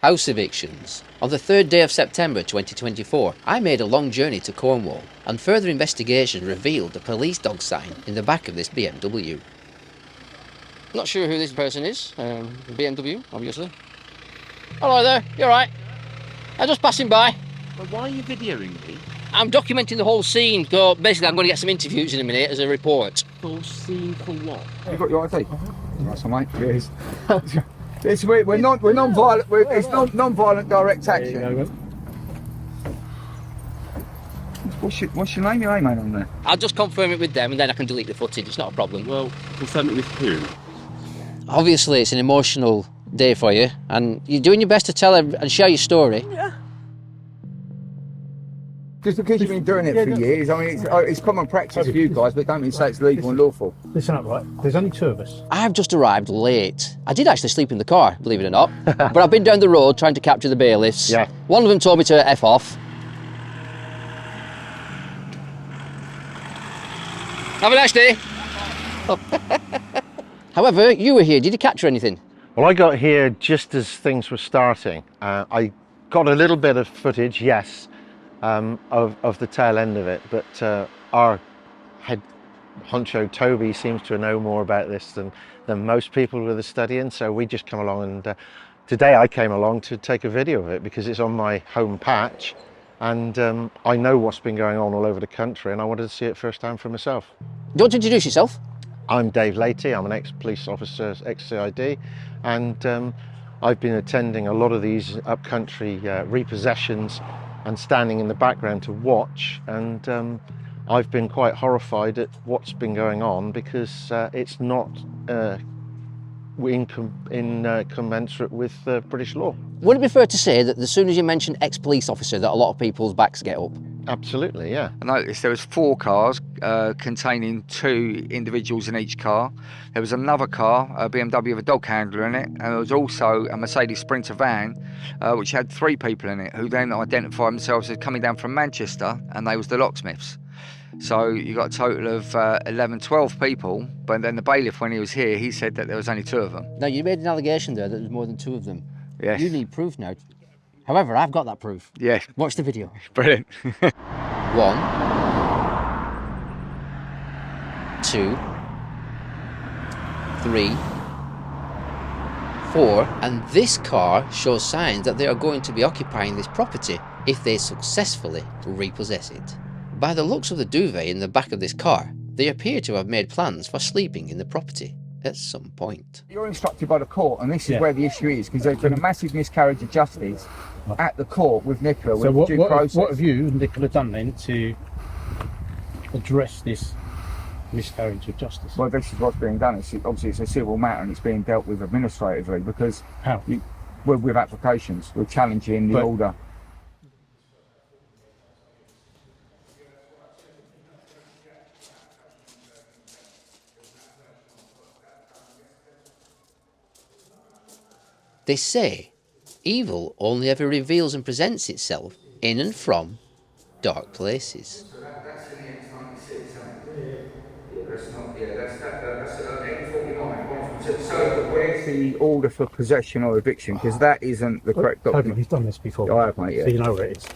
House evictions. On the 3rd day of September 2024, I made a long journey to Cornwall, and further investigation revealed the police dog sign in the back of this BMW. Not sure who this person is. BMW, obviously. Hello there, you alright? I'm just passing by. Well, why are you videoing me? I'm documenting the whole scene, so basically I'm going to get some interviews in a minute as a report. Full scene for what? You got your ID? Nice one, mate. Yes. We're non-violent. It's non-violent direct action. What's your name? Your name ain't on there. I'll just confirm it with them and then I can delete the footage. It's not a problem. Well, confirm it with who? Obviously, it's an emotional day for you, and you're doing your best to tell and share your story. Yeah. Just because you've been doing it for years, I mean, it's common practice for you guys, but don't mean to say it's legal and lawful. Listen up, right? There's only 2 of us. I've just arrived late. I did actually sleep in the car, believe it or not. But I've been down the road trying to capture the bailiffs. Yeah. One of them told me to F off. Have a nice day. However, you were here. Did you capture anything? Well, I got here just as things were starting. I got a little bit of footage, yes, of the tail end of it, but our head honcho Toby seems to know more about this than most people with a studying, so we just come along, and today I came along to take a video of it because it's on my home patch, and I know what's been going on all over the country, and I wanted to see it firsthand for myself. Do you want to introduce yourself? I'm Dave Latey, I'm an ex-police officer, ex-CID, and I've been attending a lot of these upcountry repossessions and standing in the background to watch, and I've been quite horrified at what's been going on because it's not commensurate with British law. Would it be fair to say that as soon as you mention ex-police officer that a lot of people's backs get up? Absolutely, yeah. I noticed there was 4 cars containing 2 individuals in each car. There was another car, a BMW with a dog handler in it, and there was also a Mercedes Sprinter van which had 3 people in it, who then identified themselves as coming down from Manchester, and they was the locksmiths. So you got a total of 11, 12 people, but then the bailiff, when he was here, he said that there was only 2 of them. Now, you made an allegation there that there's more than 2 of them. Yes. You need proof now. However, I've got that proof. Yes. Watch the video. Brilliant. 1, 2, 3, 4, and this car shows signs that they are going to be occupying this property if they successfully repossess it. By the looks of the duvet in the back of this car, they appear to have made plans for sleeping in the property at some point. You're instructed by the court, and this is where the issue is, because there's been a massive miscarriage of justice at the court with Nicola. So with due process. what have you and Nicola done then to address this miscarriage of justice? Well, this is what's being done. Obviously, it's a civil matter, and it's being dealt with administratively because How? With applications, we're challenging the order. They say evil only ever reveals and presents itself in and from dark places. So that's in the X96, that's not, that's 849. So where's the order for possession or eviction? Because that isn't the correct document. You've done this before. I have, mate, yeah. So you know where it is.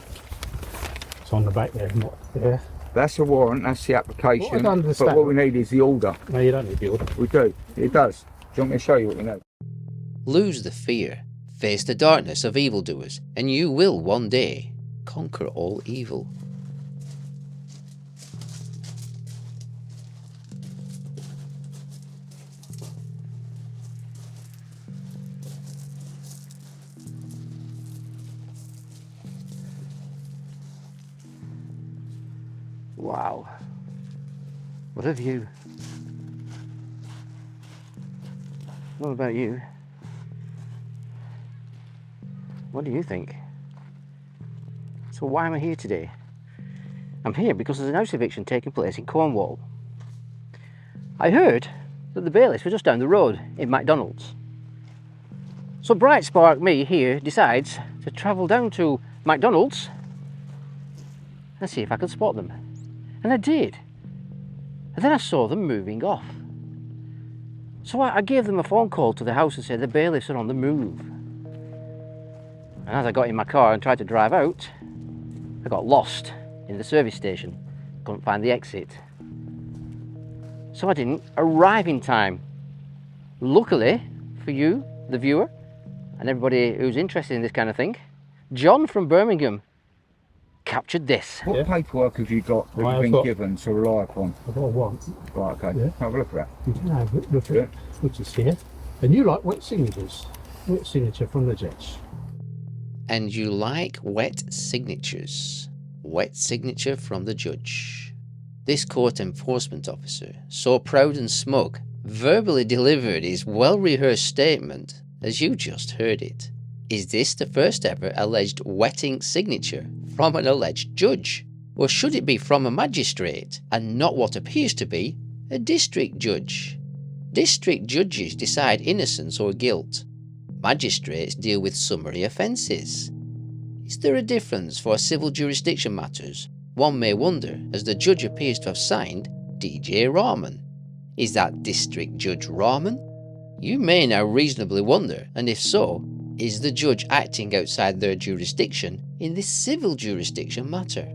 It's on the back there, not there. That's a warrant, that's the application. Well, I don't understand. But what we need is the order. No, you don't need the order. We do, it does. Do you want me to show you what we know? Lose the fear, face the darkness of evildoers, and you will one day conquer all evil. Wow. What a view. What about you? What do you think? So why am I here today? I'm here because there's an house eviction taking place in Cornwall. I heard that the bailiffs were just down the road in McDonald's. So bright spark me here decides to travel down to McDonald's and see if I could spot them. And I did. And then I saw them moving off. So I gave them a phone call to the house and said the bailiffs are on the move. And as I got in my car and tried to drive out, I got lost in the service station. Couldn't find the exit. So I didn't arrive in time. Luckily for you, the viewer, and everybody who's interested in this kind of thing, John from Birmingham captured this. What paperwork have you got that you've been given to rely upon? I've got a warrant. Right, okay. Yeah. Have a look at that. You can have it, look at it, which is here. And you like wet signatures. Wet signature from the judge. And you like wet signatures. Wet signature from the judge. This court enforcement officer, so proud and smug, verbally delivered his well-rehearsed statement as you just heard it. Is this the first ever alleged wetting signature from an alleged judge? Or should it be from a magistrate and not what appears to be a district judge? District judges decide innocence or guilt. Magistrates deal with summary offences. Is there a difference for civil jurisdiction matters? One may wonder, as the judge appears to have signed DJ Rahman. Is that District Judge Rahman? You may now reasonably wonder, and if so, is the judge acting outside their jurisdiction in this civil jurisdiction matter?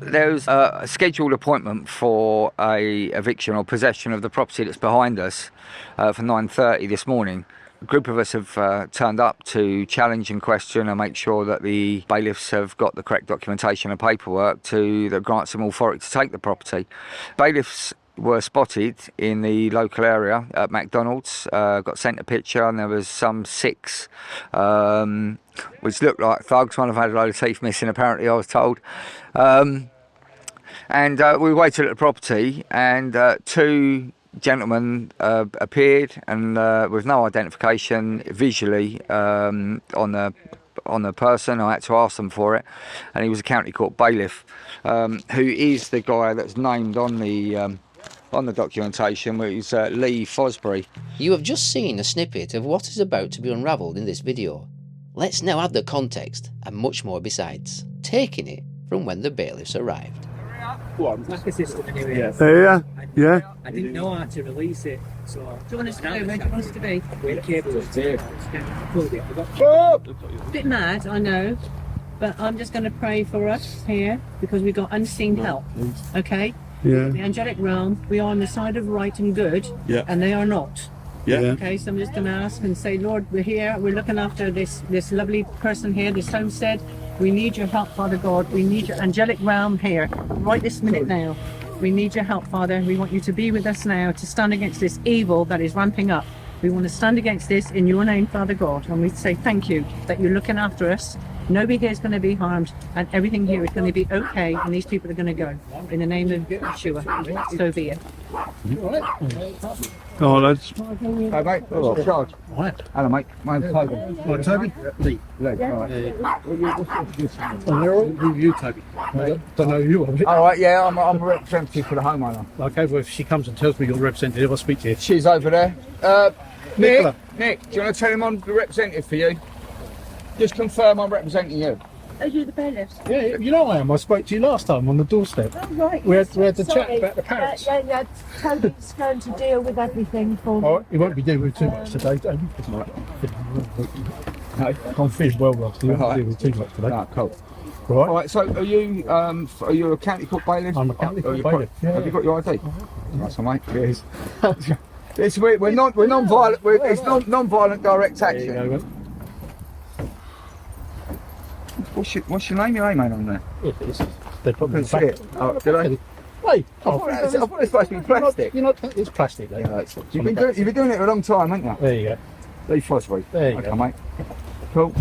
There's a scheduled appointment for a eviction or possession of the property that's behind us for 9:30 this morning. A group of us have turned up to challenge and question and make sure that the bailiffs have got the correct documentation and paperwork that grants them authority to take the property. Bailiffs were spotted in the local area at McDonald's, got sent a picture, and there was some 6 which looked like thugs. One of them had a load of teeth missing, apparently, I was told. And we waited at the property, and 2 gentlemen appeared, and with no identification visually on the person. I had to ask them for it, and he was a county court bailiff, who is the guy that's named on the documentation, which is Lee Fosbury. You have just seen a snippet of what is about to be unravelled in this video. Let's now add the context and much more besides, taking it from when the bailiffs arrived. Like a system anyway. Yeah. I didn't know how to release it, so... Do you want us to go? Where do you want us to be? We're Bit mad, I know, but I'm just going to pray for us here because we've got unseen help. Okay? Yeah. The angelic realm, we are on the side of right and good, and they are not. Yeah. Okay, so I'm just going to ask and say, Lord, we're here, we're looking after this lovely person here, this homestead. We need your help, Father God. We need your angelic realm here, right this minute now. We need your help, Father. We want you to be with us now to stand against this evil that is ramping up. We want to stand against this in your name, Father God. And we say thank you that you're looking after us. Nobody here is going to be harmed, and everything here is going to be okay, and these people are going to go. In the name of Yeshua, so be it. Oh, that's... Hey, mate. Oh, Charge. Right. Hello, mate. My name's Toby. Right, Toby? Lee. Lee, all right. And they're all with you, Toby. I don't know who you are. All right, yeah, I'm a representative for the homeowner. Okay, well, if she comes and tells me you're the representative, I'll speak to you. She's over there. Nicola. Nick, do you want to tell him I'm the representative for you? Just confirm I'm representing you. Are you the bailiffs? Yeah, you know I am. I spoke to you last time on the doorstep. Oh, right. We had the chat about the parrots. Yeah. Toby's going to deal with everything for me. Oh, he won't be dealing with too much today, Toby. No, I'm feeling well, Ross. He won't deal with too much today. No, cool. Right. All right, so are you a county court bailiff? I'm a county court bailiff. Yeah. Have you got your ID? That's all, mate. Yes. We're non-violent. It's non-violent direct action. There you go, What's your name? Your name ain't on there. it is. They put me in Couldn't the see back. it. Oh, did I? Wait, I thought it was supposed to be plastic. You know, it's plastic, though. Yeah, you've been doing it a long time, haven't you? There you go. Lee Fosbury. There you okay, go. mate. Cool.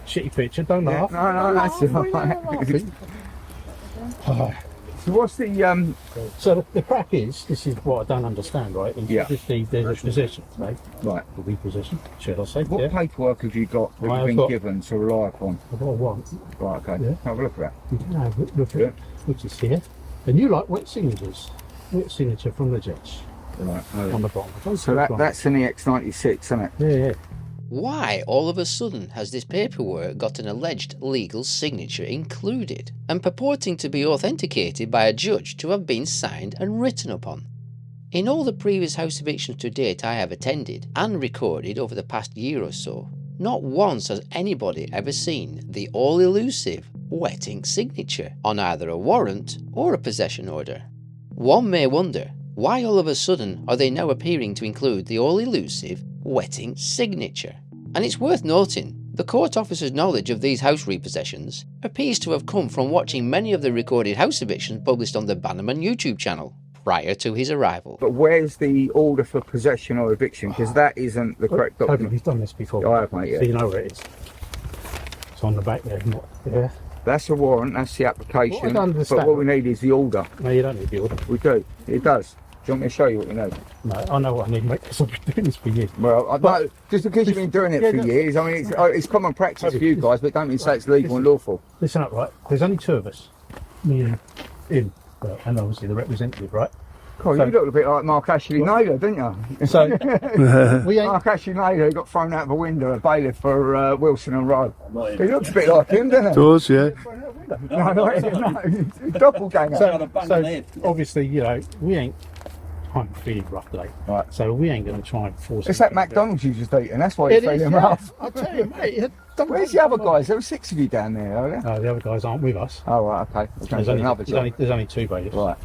Shitty picture, don't Yeah, laugh. no, that's all right. So what's the So the crack is, this is what I don't understand, right? Yeah. Obviously, there's a possession today. right? A repossession, should I say? What Yeah. paperwork have you got that I you've have been got- given to rely upon? I've got a warrant. Right, okay. Yeah. Have a look at that. You can have it, look at Yeah. it, which is here. And you like wet signatures. Wet signature from the judge Right. on the bottom. So that's an EX96, isn't it? Yeah. Why all of a sudden has this paperwork got an alleged legal signature included and purporting to be authenticated by a judge to have been signed and written upon? In all the previous house evictions to date I have attended and recorded over the past year or so, Not once has anybody ever seen the all-elusive wet ink signature on either a warrant or a possession order. One may wonder, why all of a sudden are they now appearing to include the all-elusive wet ink signature? And it's worth noting, the court officer's knowledge of these house repossessions appears to have come from watching many of the recorded house evictions published on the BANAMAN YouTube channel prior to his arrival. But where's the order for possession or eviction? Because that isn't the correct document. He's done this before. I have, mate, yeah. So you know where it is. It's on the back there, not there. That's a warrant, that's the application. Well, I don't understand. But what we need is the order. No, you don't need the order. We do. It does. Do you want me to show you what we need? No, I know what I need, mate, because I've been doing this for years. Well, no, just because you've been doing it for years, I mean, it's common practice for you guys, but don't mean to say it's legal and lawful. Listen up, right? There's only two of us. Me and him, and obviously the representative, right? God, you look a bit like Mark Ashley Naylor, didn't you? So, we ain't... Mark Ashley Naylor got thrown out of a window, a bailiff for Wilson and Rowe. He looks a bit like him, doesn't he? Does, yeah. No, doppelganger. So obviously, you know, we ain't... I'm feeling rough today. Right. So we ain't going to try and force It's him that to McDonald's you just eaten, that's why you're feeling rough. I tell you, mate. Where's the other guys? There were 6 of you down there, are there? No, the other guys aren't with us. Oh, right, okay. There's only two bailiffs. Right.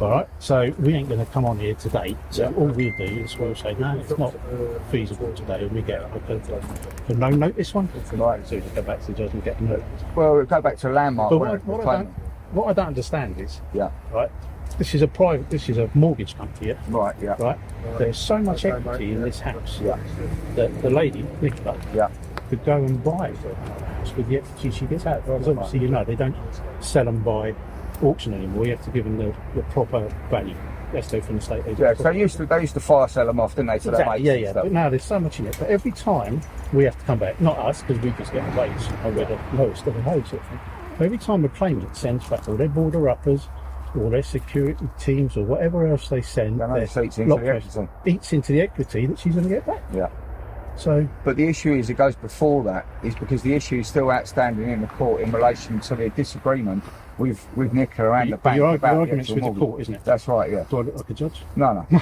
All right, so we ain't going to come on here today. So all we do is we'll say, no, it's not feasible today, and we get a no notice one. Right. So we just go back to the judge and get a notice. Well, we'll go back to landmark. But what I don't understand is, yeah, right, this is a mortgage company, yeah? Right, yeah. Right? There's so much equity in this house, yeah, that the lady, Nicola, yeah, could go and buy the house with the equity she gets out. Because obviously, you know, they don't sell them by auction anymore. You have to give them the proper value. Let's go from the state agent. Yeah, so they used to fire sell them off, didn't they? So exactly, yeah. But now there's so much in it. But every time we have to come back, not us, because we just get a wage, and we're the lowest of the low sort of thing. But every time a claimant sends back all their border uppers, or their security teams, or whatever else they send, eats into the equity that she's going to get back. Yeah. So, but the issue is, it goes before that, is because the issue is still outstanding in the court in relation to the disagreement with Nicola and the bank. Your about argument's with the court, isn't it? That's right, yeah. Do I look like a judge? No. You're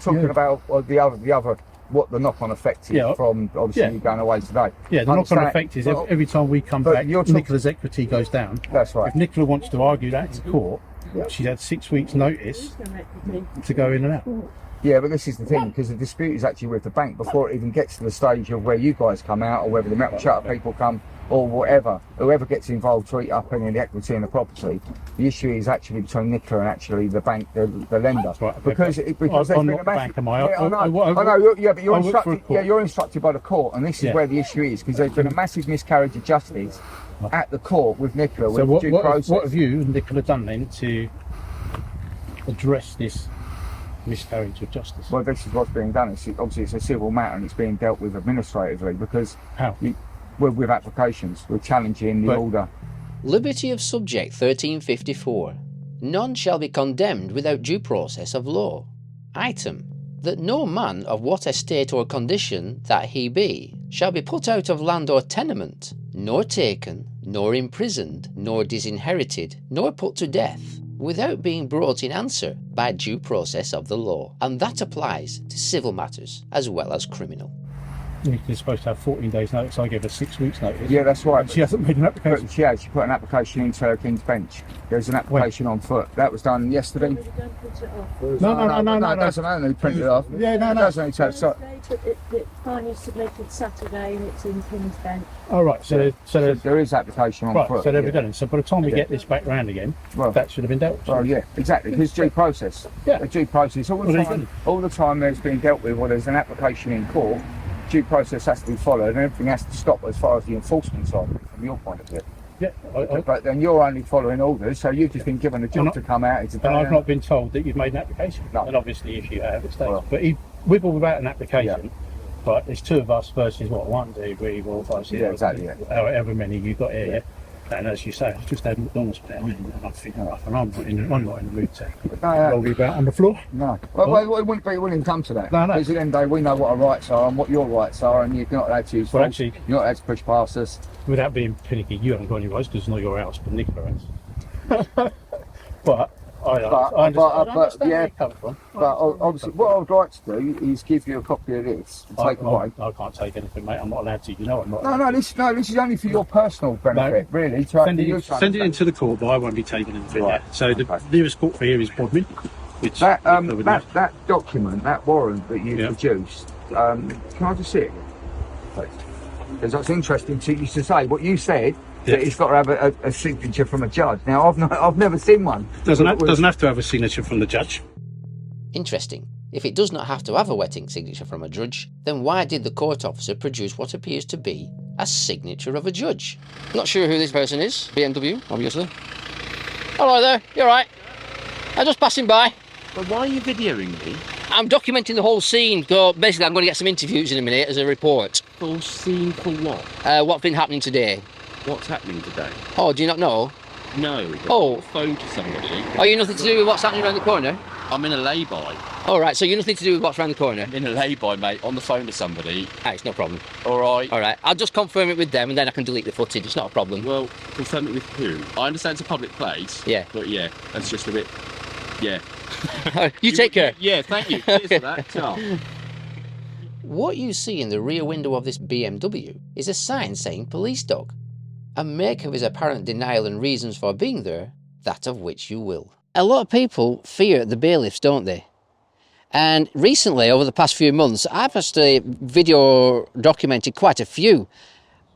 talking about the other, what the knock-on effect is from obviously you going away today. Yeah, the knock-on effect is every time we come back, Nicola's equity goes down. That's right. If Nicola wants to argue that in court, she's had 6 weeks' notice to go in and out. Yeah, but this is the thing, because the dispute is actually with the bank before it even gets to the stage of where you guys come out, or whether the metal shutter people come, or whatever. Whoever gets involved to eat up any of the equity in the property, the issue is actually between Nicola and actually the bank, the lender. That's right. Because there's I'm been not a the bank, am I? I know. Yeah, but you're instructed. Yeah, you're instructed by the court, and this is where the issue is, because there's been a massive miscarriage of justice at the court with Nicola. So with due process. What have you and Nicola done then to address this miscarriage of justice? Well, this is what's being done. Obviously it's a civil matter, and it's being dealt with administratively, because with applications, we're challenging the order. Liberty of Subject 1354. None shall be condemned without due process of law. Item, that no man of what estate or condition that he be shall be put out of land or tenement, nor taken, nor imprisoned, nor disinherited, nor put to death, without being brought in answer by due process of the law. And that applies to civil matters as well as criminal. Nicola's supposed to have 14 days notice. I gave her 6 weeks notice. Yeah, that's right. She hasn't made an application. But she put an application into her King's Bench. There's an application on foot. That was done yesterday. No. It doesn't only print it off. Yeah, no. It doesn't only take It finally submitted Saturday, and it's in King's Bench. Oh, right. So there is application on foot. So they'll be done. So by the time we get this back round again, that should have been dealt with. Well, yeah, exactly. Because due process. Yeah. Due process. All the time there's been dealt with, there's an application in court. Due process has to be followed, and everything has to stop as far as the enforcement side of it, from your point of view. Yeah, but then you're only following orders, so you've just been given a job to come out. And I've not been told that you've made an application. No. And obviously, if you have, it's done. But with or without an application, but it's two of us versus what, 1, 2, 3, 4, 5, 6, exactly. However many you've got here. Yeah. And as you say, I've just had McDonald's put and I'm feeling rough, and I'm not in the mood to roll you about on the floor. No. Well, it wouldn't come to that. No. Because at the end of the day, we know what our rights are and what your rights are, and you're not allowed to use force. You're not allowed to push past us. Without being finicky, you haven't got any rights because it's not your house, but Nicola has. But I understand where yeah, you come from. but obviously, what I would like to do is give you a copy of this and take away. I can't take anything, mate. I'm not allowed to. You know I'm not. No, this is only for your personal benefit, really. Send it into the court, but I won't be taking anything. Right. So the nearest court for here is Bodmin. That document, that warrant that you produced, can I just see it? Because that's interesting to you to say. What you said, that it's got to have a signature from a judge. Now, I've never seen one. Doesn't have to have a signature from the judge. Interesting. If it does not have to have a wetting signature from a judge, then why did the court officer produce what appears to be a signature of a judge? Not sure who this person is. BMW, obviously. Hello there, you alright? I'm just passing by. But why are you videoing me? I'm documenting the whole scene. So basically, I'm going to get some interviews in a minute as a report. Full scene for what? What's been happening today? What's happening today? Oh, do you not know? No. Oh. Phone to somebody. Are you nothing to do with what's happening around the corner? I'm in a lay-by. All right, so you're nothing to do with what's around the corner? I'm in a lay-by, mate, on the phone to somebody. Ah, it's no problem. All right. All right, I'll just confirm it with them and then I can delete the footage. It's not a problem. Well, confirm it with who? I understand it's a public place. Yeah. But yeah, that's just a bit... Yeah. You take care. Yeah, thank you. Cheers for that. Ta. What you see in the rear window of this BMW is a sign saying police dog. And make of his apparent denial and reasons for being there, that of which you will. A lot of people fear the bailiffs, don't they? And recently, over the past few months, I've actually video documented quite a few.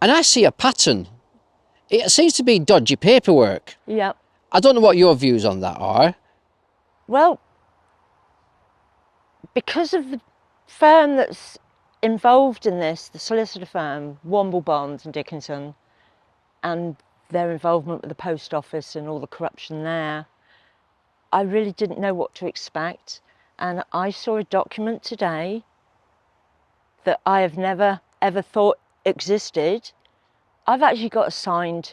And I see a pattern. It seems to be dodgy paperwork. Yep. I don't know what your views on that are. Well, because of the firm that's involved in this, the solicitor firm, Womble Bonds and Dickinson, and their involvement with the post office and all the corruption there, I really didn't know what to expect. And I saw a document today that I have never ever thought existed. I've actually got a signed,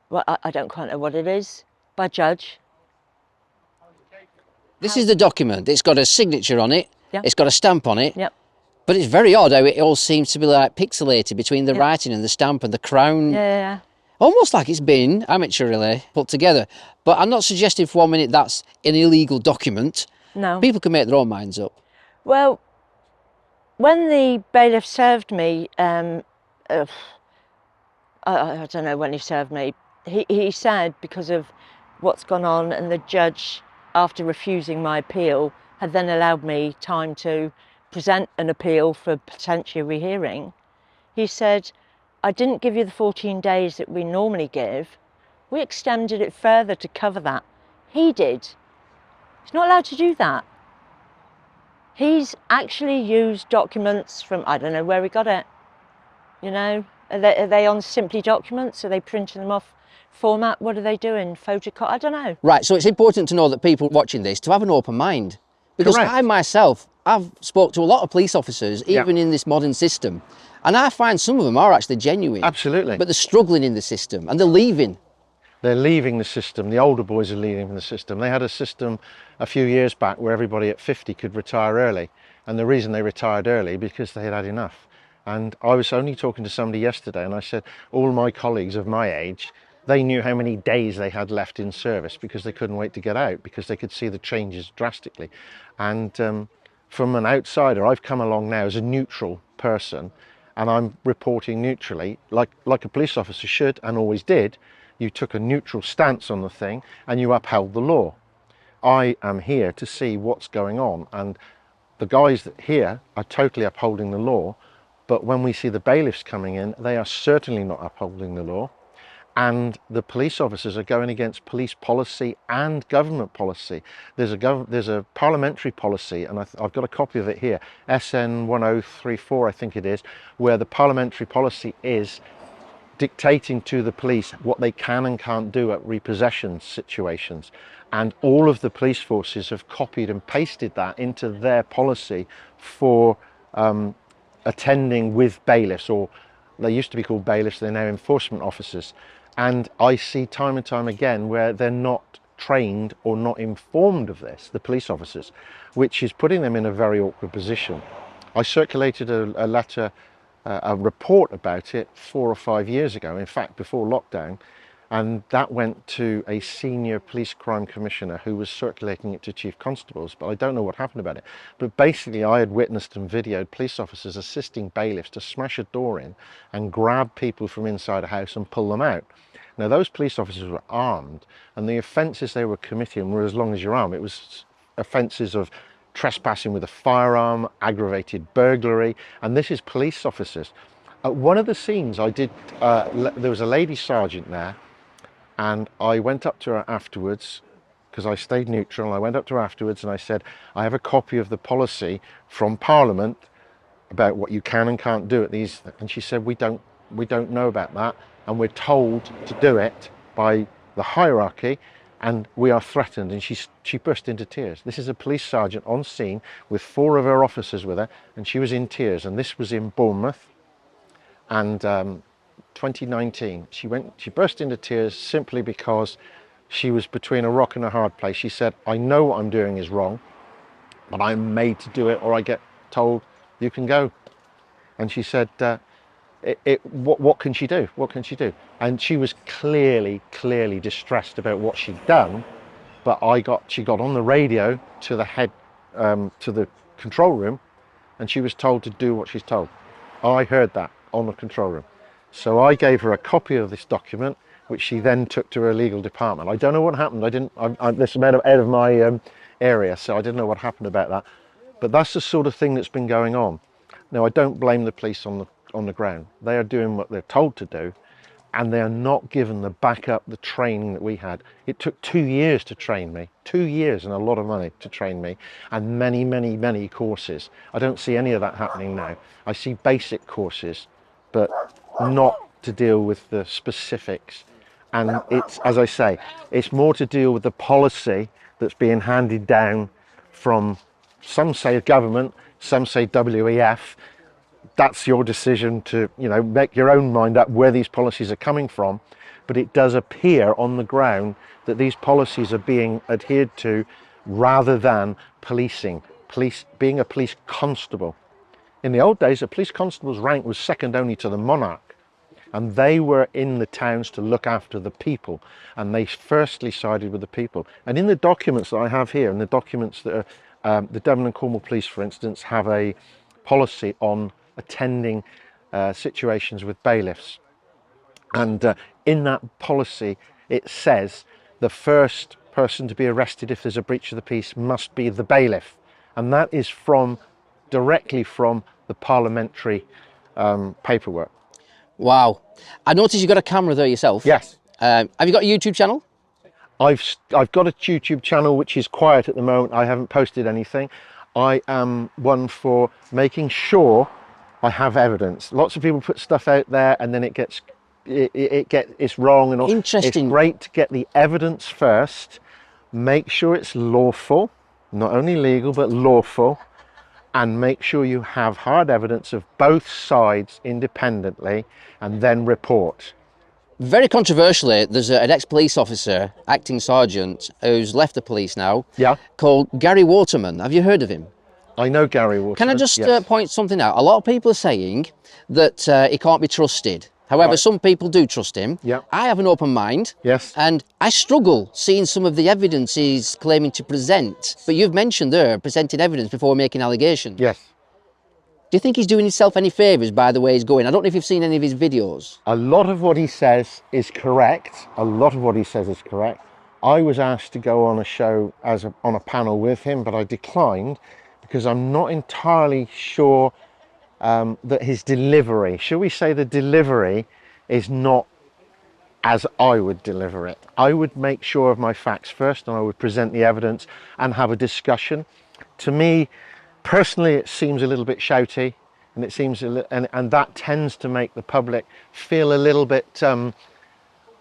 well, I don't quite know what it is, by a judge. This is the document. It's got a signature on it. Yeah. It's got a stamp on it. Yep. But it's very odd how it all seems to be like pixelated between the writing and the stamp and the crown. Yeah. Almost like it's been amateurly put together. But I'm not suggesting for 1 minute that's an illegal document. No. People can make their own minds up. Well, when the bailiff served me, I don't know when he served me, he said because of what's gone on, and the judge, after refusing my appeal, had then allowed me time to present an appeal for potential rehearing. He said, I didn't give you the 14 days that we normally give. We extended it further to cover that. He did. He's not allowed to do that. He's actually used documents from, I don't know where he got it. You know, are they on Simply documents? Are they printing them off format? What are they doing? Photocopy? I don't know. Right, so it's important to know that people watching this to have an open mind. Because Correct. I myself, I've spoke to a lot of police officers, even in this modern system. And I find some of them are actually genuine. Absolutely. But they're struggling in the system and they're leaving. They're leaving the system. The older boys are leaving the system. They had a system a few years back where everybody at 50 could retire early. And the reason they retired early because they had had enough. And I was only talking to somebody yesterday and I said, all my colleagues of my age, they knew how many days they had left in service because they couldn't wait to get out because they could see the changes drastically. And from an outsider, I've come along now as a neutral person and I'm reporting neutrally, like a police officer should and always did. You took a neutral stance on the thing and you upheld the law. I am here to see what's going on, and the guys that here are totally upholding the law, but when we see the bailiffs coming in, they are certainly not upholding the law, and the police officers are going against police policy and government policy. There's a parliamentary policy, and I've got a copy of it here, SN 1034 I think it is, where the parliamentary policy is dictating to the police what they can and can't do at repossession situations. And all of the police forces have copied and pasted that into their policy for attending with bailiffs, or they used to be called bailiffs, they're now enforcement officers. And I see time and time again where they're not trained or not informed of this, the police officers, which is putting them in a very awkward position. I circulated a letter, a report about it 4 or 5 years ago, in fact before lockdown, And that went to a senior police crime commissioner who was circulating it to chief constables, but I don't know what happened about it. But basically I had witnessed and videoed police officers assisting bailiffs to smash a door in and grab people from inside a house and pull them out. Now those police officers were armed, and the offences they were committing were as long as your arm. It was offences of trespassing with a firearm, aggravated burglary, and this is police officers. At one of the scenes I did, there was a lady sergeant there, and I went up to her afterwards, because I stayed neutral. I went up to her afterwards and I said, I have a copy of the policy from Parliament about what you can and can't do at these. And she said, we don't know about that. And we're told to do it by the hierarchy, and we are threatened. And she burst into tears. This is a police sergeant on scene with 4 of her officers with her, and she was in tears. And this was in Bournemouth. And 2019, she burst into tears simply because she was between a rock and a hard place. She said, I know what I'm doing is wrong, but I'm made to do it, or I get told you can go. And she said, what can she do? What can she do? And she was clearly distressed about what she'd done. But she got on the radio to the head, to the control room, and she was told to do what she's told. I heard that on the control room. So I gave her a copy of this document, which she then took to her legal department. I don't know what happened. This is out of my area, so I didn't know what happened about that. But that's the sort of thing that's been going on. Now, I don't blame the police on the ground. They are doing what they're told to do, and they are not given the backup, the training that we had. It took 2 years to train me, 2 years and a lot of money to train me, and many courses. I don't see any of that happening now. I see basic courses, but not to deal with the specifics. And it's, as I say, it's more to deal with the policy that's being handed down from, some say government, some say WEF. That's your decision to, make your own mind up where these policies are coming from. But it does appear on the ground that these policies are being adhered to rather than policing, being a police constable. In the old days, a police constable's rank was second only to the monarch, and they were in the towns to look after the people, and they firstly sided with the people. And in the documents that I have here, and the documents that are, the Devon and Cornwall Police, for instance, have a policy on attending situations with bailiffs. And in that policy, it says the first person to be arrested if there's a breach of the peace must be the bailiff. And that is directly from the parliamentary paperwork. Wow. I noticed you've got a camera there yourself. Yes. Have you got a YouTube channel? I've got a YouTube channel which is quiet at the moment. I haven't posted anything. I am one for making sure I have evidence. Lots of people put stuff out there and then it's wrong and all. Interesting. It's great to get the evidence first, make sure it's lawful, not only legal but lawful, and make sure you have hard evidence of both sides independently, and then report. Very controversially, there's an ex-police officer, acting sergeant, who's left the police now, called Gary Waterman. Have you heard of him? I know Gary Waterman. Can I just point something out? A lot of people are saying that he can't be trusted. However, some people do trust him. Yeah. I have an open mind. Yes. And I struggle seeing some of the evidence he's claiming to present. But you've mentioned there presenting evidence before making allegations. Yes. Do you think he's doing himself any favours by the way he's going? I don't know if you've seen any of his videos. A lot of what he says is correct. A lot of what he says is correct. I was asked to go on a show on a panel with him, but I declined because I'm not entirely sure that his delivery, shall we say the delivery, is not as I would deliver it. I would make sure of my facts first, and I would present the evidence and have a discussion. To me, personally, it seems a little bit shouty, and it seems and that tends to make the public feel a little bit on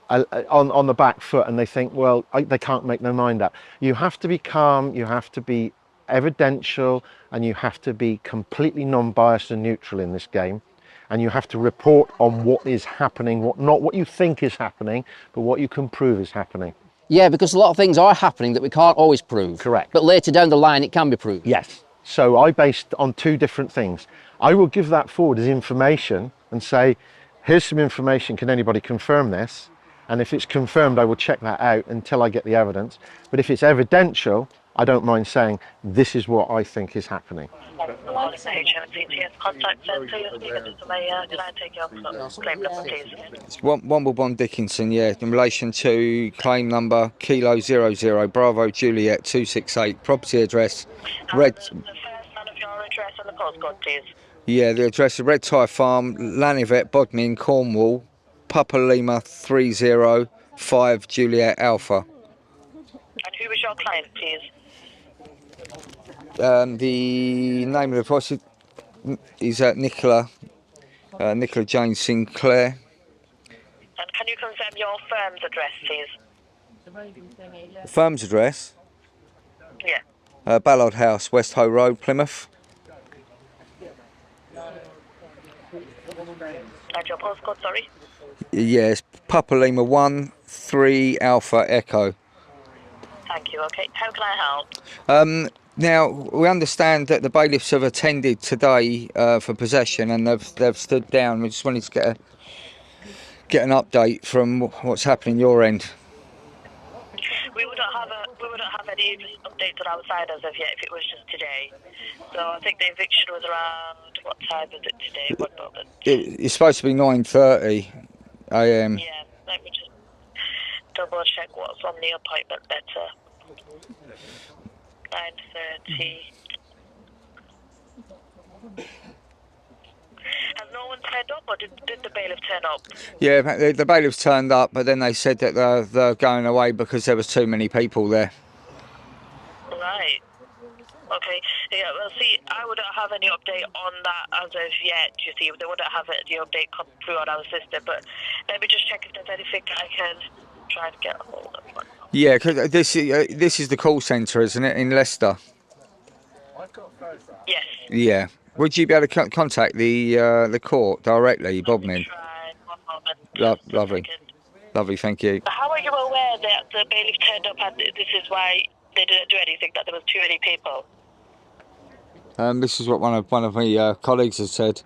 the back foot, and they think, well, they can't make their mind up. You have to be calm, you have to be evidential, and you have to be completely non-biased and neutral in this game, and you have to report on what is happening, not what you think is happening, but what you can prove is happening. Yeah, because a lot of things are happening that we can't always prove. Correct. But later down the line it can be proved. Yes. So I based on 2 different things. I will give that forward as information and say, here's some information, can anybody confirm this? And if it's confirmed, I will check that out until I get the evidence. But if it's evidential, I don't mind saying this is what I think is happening. Contact center, you're speaking to Surveyor. Can I take your claim number, please? It's Womblebond Dickinson, yeah, in relation to claim number Kilo 00 Bravo Juliet 268, property address, Red. The first line of your address and the postcode, please. Yeah, the address is Red Tie Farm, Lanivet, Bodmin, Cornwall, Papa Lima 305 Juliet Alpha. And who was your client, please? The name of the property is Nicola Jane Sinclair. And can you confirm your firm's address, please? Firm's address? Yeah. Ballard House, West Hoe Road, Plymouth. And your postcode, sorry? Yes, Papa Lima 1 3 Alpha Echo. Thank you, okay. How can I help? Now, we understand that the bailiffs have attended today for possession and they've stood down. We just wanted to get an update from what's happening your end. We wouldn't have any updates on our side as of yet if it was just today. So I think the eviction was around, what time is it today? What moment? It's supposed to be 9:30 a.m. Yeah, let me just double check what's on the appointment letter. 9:30. Has no one turned up, or did the bailiff turn up? Yeah, the bailiffs turned up, but then they said that they're going away because there was too many people there. Right. Okay. Yeah, well, see, I wouldn't have any update on that as of yet, you see. They wouldn't have the update come through on our system, but let me just check if there's anything I can try to get a hold of. Yeah, because this is the call centre, isn't it, in Leicester? Yes. Yeah. Would you be able to contact the court directly, Bodmin? Try one moment. Lovely. Lovely, thank you. How are you aware that the bailiff turned up and this is why they didn't do anything, that there was too many people? This is what one of my colleagues has said.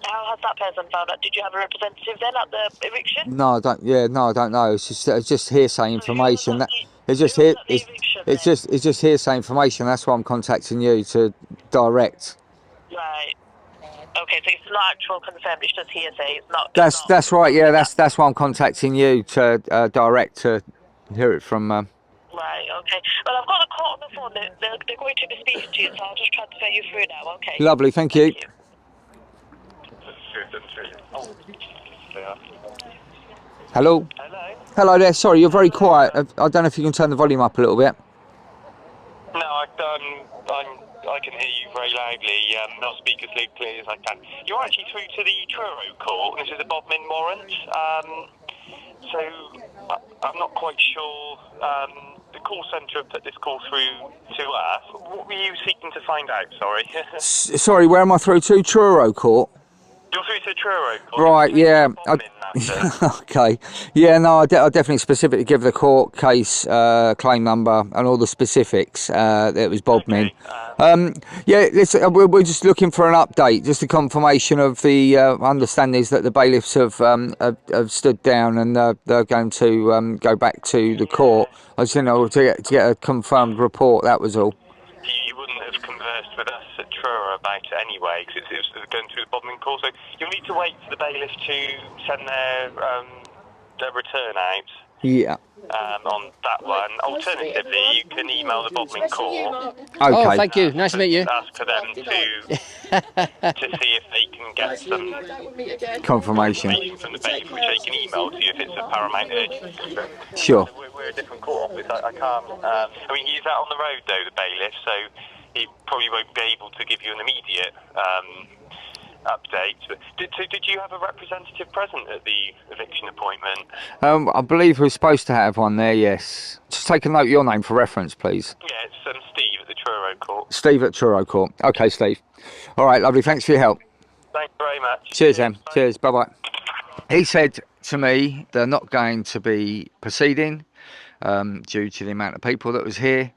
How has that person found out? Did you have a representative then at the eviction? No, I don't. Yeah, no, I don't know. It's just hearsay information. It's just hearsay information. That's why I'm contacting you to direct. Right. Okay, so it's not actual confirmed. It's just hearsay. It's not. That's right. Yeah, that's why I'm contacting you to direct to hear it from. Right. Okay. Well, I've got the court on the phone. They're going to be speaking to you, so I'll just transfer you through now. Okay. Lovely. Thank you. Hello. Hello. Hello there. Sorry, you're very quiet. I don't know if you can turn the volume up a little bit. No, I can hear you very loudly. I'll speak as clearly as I can. You're actually through to the Truro court. This is a Bodmin warrant. So I'm not quite sure. The call centre have put this call through to us. What were you seeking to find out? Sorry. Sorry, where am I through to? Truro court. You're through to Truro court. Right. Yeah. Bodmin, Okay. Yeah. No, I definitely specifically give the court case, claim number, and all the specifics. It was Bodmin. Okay. Yeah. We're just looking for an update, just a confirmation of the understandings that the bailiffs have stood down and they're going to go back to the court. I just to get a confirmed report. That was all. You wouldn't have conversed with us at Truro about it anyway, because it was going through the Bodmin court. So you'll need to wait for the bailiff to send their return out. Yeah. On that one. Alternatively, you can email the Bodmin court. Okay. Oh, thank you. Nice to meet you. Ask for them to see if they can get some Confirmation from the bailiff, which they can email to you if it's a paramount urgency. Sure. We're a different court office. I can't. I mean, he's out on the road though, the bailiff, so he probably won't be able to give you an immediate update. Did you have a representative present at the eviction appointment? I believe we're supposed to have one there. Yes. Just take a note of your name for reference, please. Yeah, it's Steve at the Truro court. Steve at Truro court. Okay, Steve. All right, lovely. Thanks for your help. Thanks very much. Cheers, Em. Cheers. Bye bye. He said to me they're not going to be proceeding due to the amount of people that was here.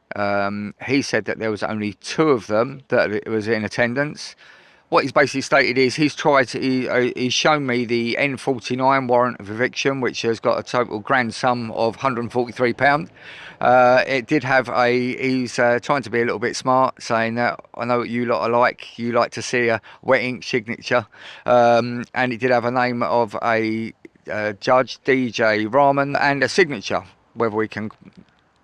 He said that there was only 2 of them that was in attendance. what he's basically stated is he's shown me the N49 warrant of eviction, which has got a total grand sum of £143. It did have he's trying to be a little bit smart, saying that I know what you lot are like. You like to see a wet ink signature, and it did have a name of a judge, DJ Rahman, and a signature. Whether we can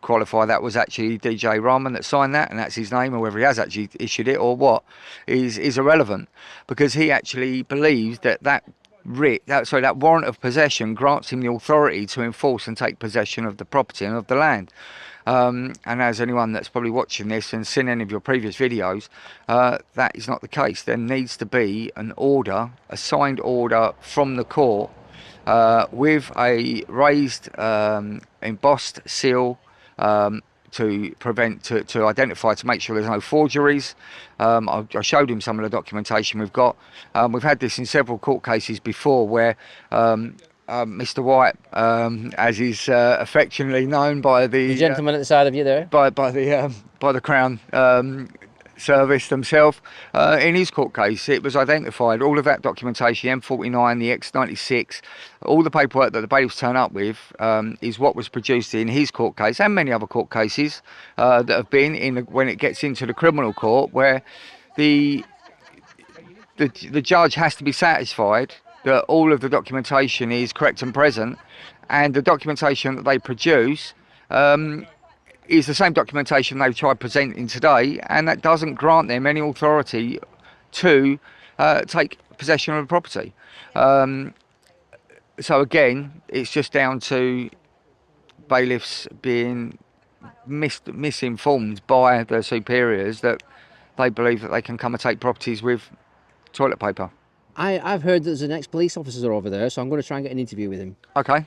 qualify that was actually DJ Rahman that signed that and that's his name, or whether he has actually issued it or what is irrelevant, because he actually believes that warrant of possession grants him the authority to enforce and take possession of the property and of the land. And as anyone that's probably watching this and seen any of your previous videos, that is not the case. There needs to be an order, a signed order from the court, with a raised embossed seal, to prevent, to identify, to make sure there's no forgeries. I showed him some of the documentation we've got. We've had this in several court cases before where Mr. White, as he's affectionately known by the gentleman at the side of you there, by the Crown Service themselves, in his court case, it was identified, all of that documentation, the M49, the X96, all the paperwork that the bailiffs turn up with, is what was produced in his court case and many other court cases that have been in when it gets into the criminal court, where the judge has to be satisfied that all of the documentation is correct and present, and the documentation that they produce is the same documentation they've tried presenting today, and that doesn't grant them any authority to take possession of the property. So again, it's just down to bailiffs being misinformed by their superiors that they believe that they can come and take properties with toilet paper. I've heard that there's an ex-police officer over there, so I'm going to try and get an interview with him. Okay.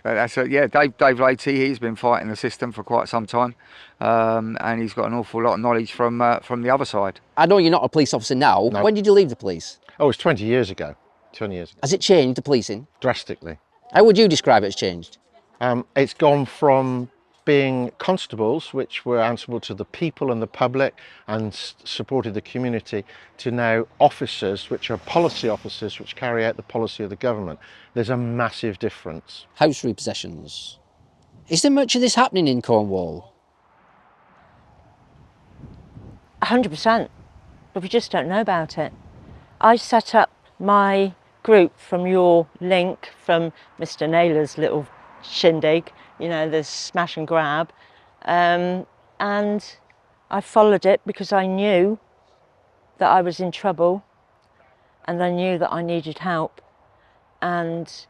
That's yeah, Dave Latey, he's been fighting the system for quite some time, and he's got an awful lot of knowledge from the other side. I know you're not a police officer now. No. When did you leave the police? Oh, it was 20 years ago. 20 years ago. Has it changed, the policing? Drastically. How would you describe it as changed? It's gone from being constables, which were answerable to the people and the public and supported the community, to now officers, which are policy officers, which carry out the policy of the government. There's a massive difference. House repossessions. Is there much of this happening in Cornwall? 100%, but we just don't know about it. I set up my group from your link, from Mr. Naylor's little shindig, you know, the smash and grab, and I followed it because I knew that I was in trouble and I knew that I needed help, and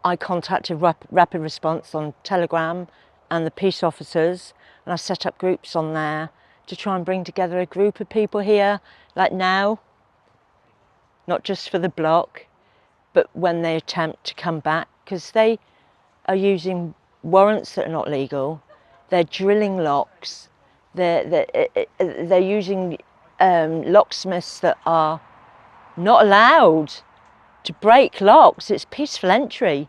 I contacted Rapid Response on Telegram and the peace officers, and I set up groups on there to try and bring together a group of people here, like now, not just for the block, but when they attempt to come back, because they are using warrants that are not legal, they're drilling locks, they're using locksmiths that are not allowed to break locks. It's peaceful entry,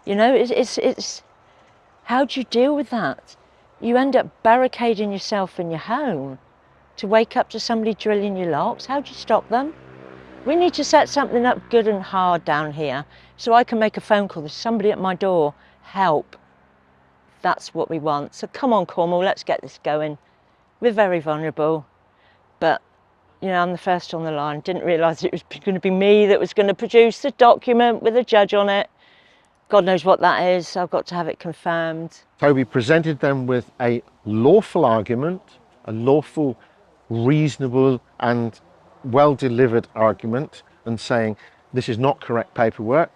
you know. It's how do you deal with that? You end up barricading yourself in your home to wake up to somebody drilling your locks. How do you stop them? We need to set something up good and hard down here so I can make a phone call. There's somebody at my door. Help. That's what we want. So come on, Cornwall, let's get this going. We're very vulnerable, but you know, I'm the first on the line. Didn't realise it was going to be me that was going to produce the document with a judge on it. God knows what that is. I've got to have it confirmed. Toby presented them with a lawful argument, a lawful, reasonable and well-delivered argument, and saying this is not correct paperwork,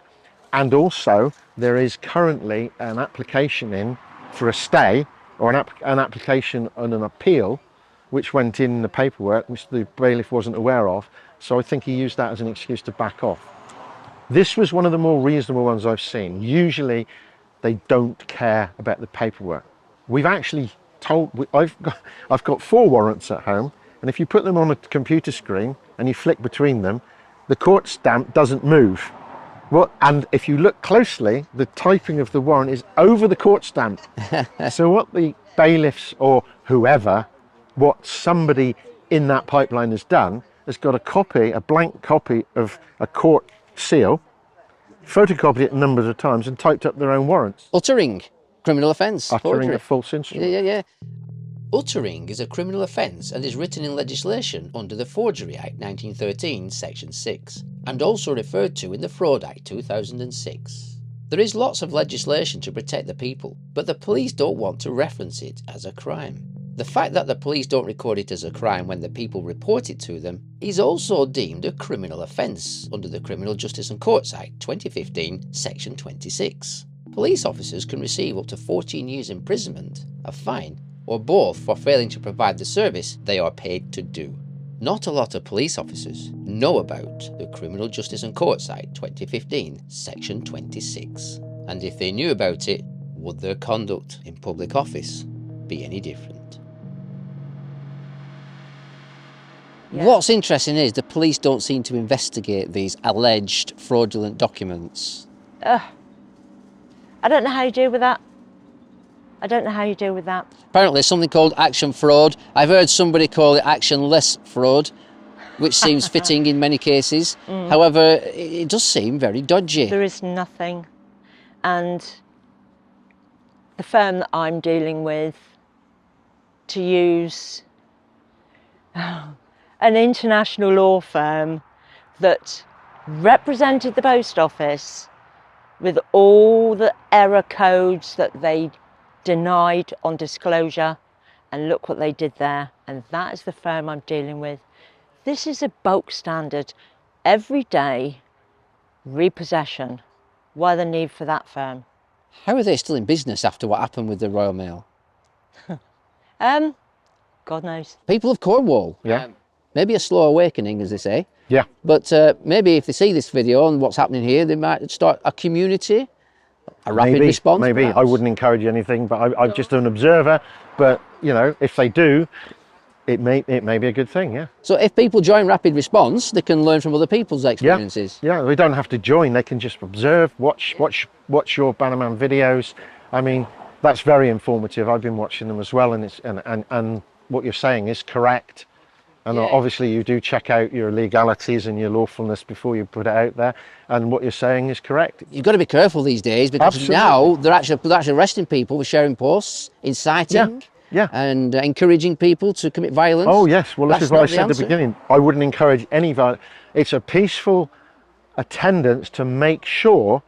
and also there is currently an application in for a stay, or an application on an appeal which went in the paperwork which the bailiff wasn't aware of, so I think he used that as an excuse to back off. This was one of the more reasonable ones I've seen. Usually they don't care about the paperwork. We've actually told, I've got 4 warrants at home, and if you put them on a computer screen and you flick between them, the court stamp doesn't move. And if you look closely, the typing of the warrant is over the court stamp. So what the bailiffs or whoever, what somebody in that pipeline has done has got a copy, a blank copy of a court seal, photocopied it numbers of times and typed up their own warrants. Uttering, criminal offence. Uttering forgery. a false instrument. Yeah. Uttering is a criminal offence and is written in legislation under the Forgery Act 1913, Section 6, and also referred to in the Fraud Act 2006. There is lots of legislation to protect the people, but the police don't want to reference it as a crime. The fact that the police don't record it as a crime when the people report it to them is also deemed a criminal offence under the Criminal Justice and Courts Act 2015, Section 26. Police officers can receive up to 14 years imprisonment, a fine, or both for failing to provide the service they are paid to do. Not a lot of police officers know about the Criminal Justice and Courts Act 2015, Section 26. And if they knew about it, would their conduct in public office be any different? Yeah. What's interesting is the police don't seem to investigate these alleged fraudulent documents. I don't know how you deal with that. I don't know how you deal with that. Apparently there's something called action fraud. I've heard somebody call it actionless fraud, which seems fitting in many cases. However, it does seem very dodgy. There is nothing. And the firm that I'm dealing with, to use an international law firm that represented the post office with all the error codes that they denied on disclosure, and look what they did there. And that is the firm I'm dealing with. This is a bulk standard. Everyday repossession. Why the need for that firm? How are they still in business after what happened with the Royal Mail? God knows. People of Cornwall. Yeah. Maybe a slow awakening, as they say. Yeah. But maybe if they see this video and what's happening here, they might start a community, a rapid response. Maybe. Perhaps. I wouldn't encourage anything, but I'm just an observer. But, you know, if they do, it may be a good thing, yeah. So if people join rapid response, they can learn from other people's experiences. Yeah, they don't have to join. They can just observe, watch your BANAMAN videos. I mean, that's very informative. I've been watching them as well, and it's and what you're saying is correct. And obviously you do check out your legalities and your lawfulness before you put it out there. And what you're saying is correct. You've got to be careful these days, because Absolutely. now they're actually arresting people for sharing posts, inciting, and encouraging people to commit violence. Oh yes, well this is what I said at the answer. beginning. I wouldn't encourage any violence. It's a peaceful attendance to make sure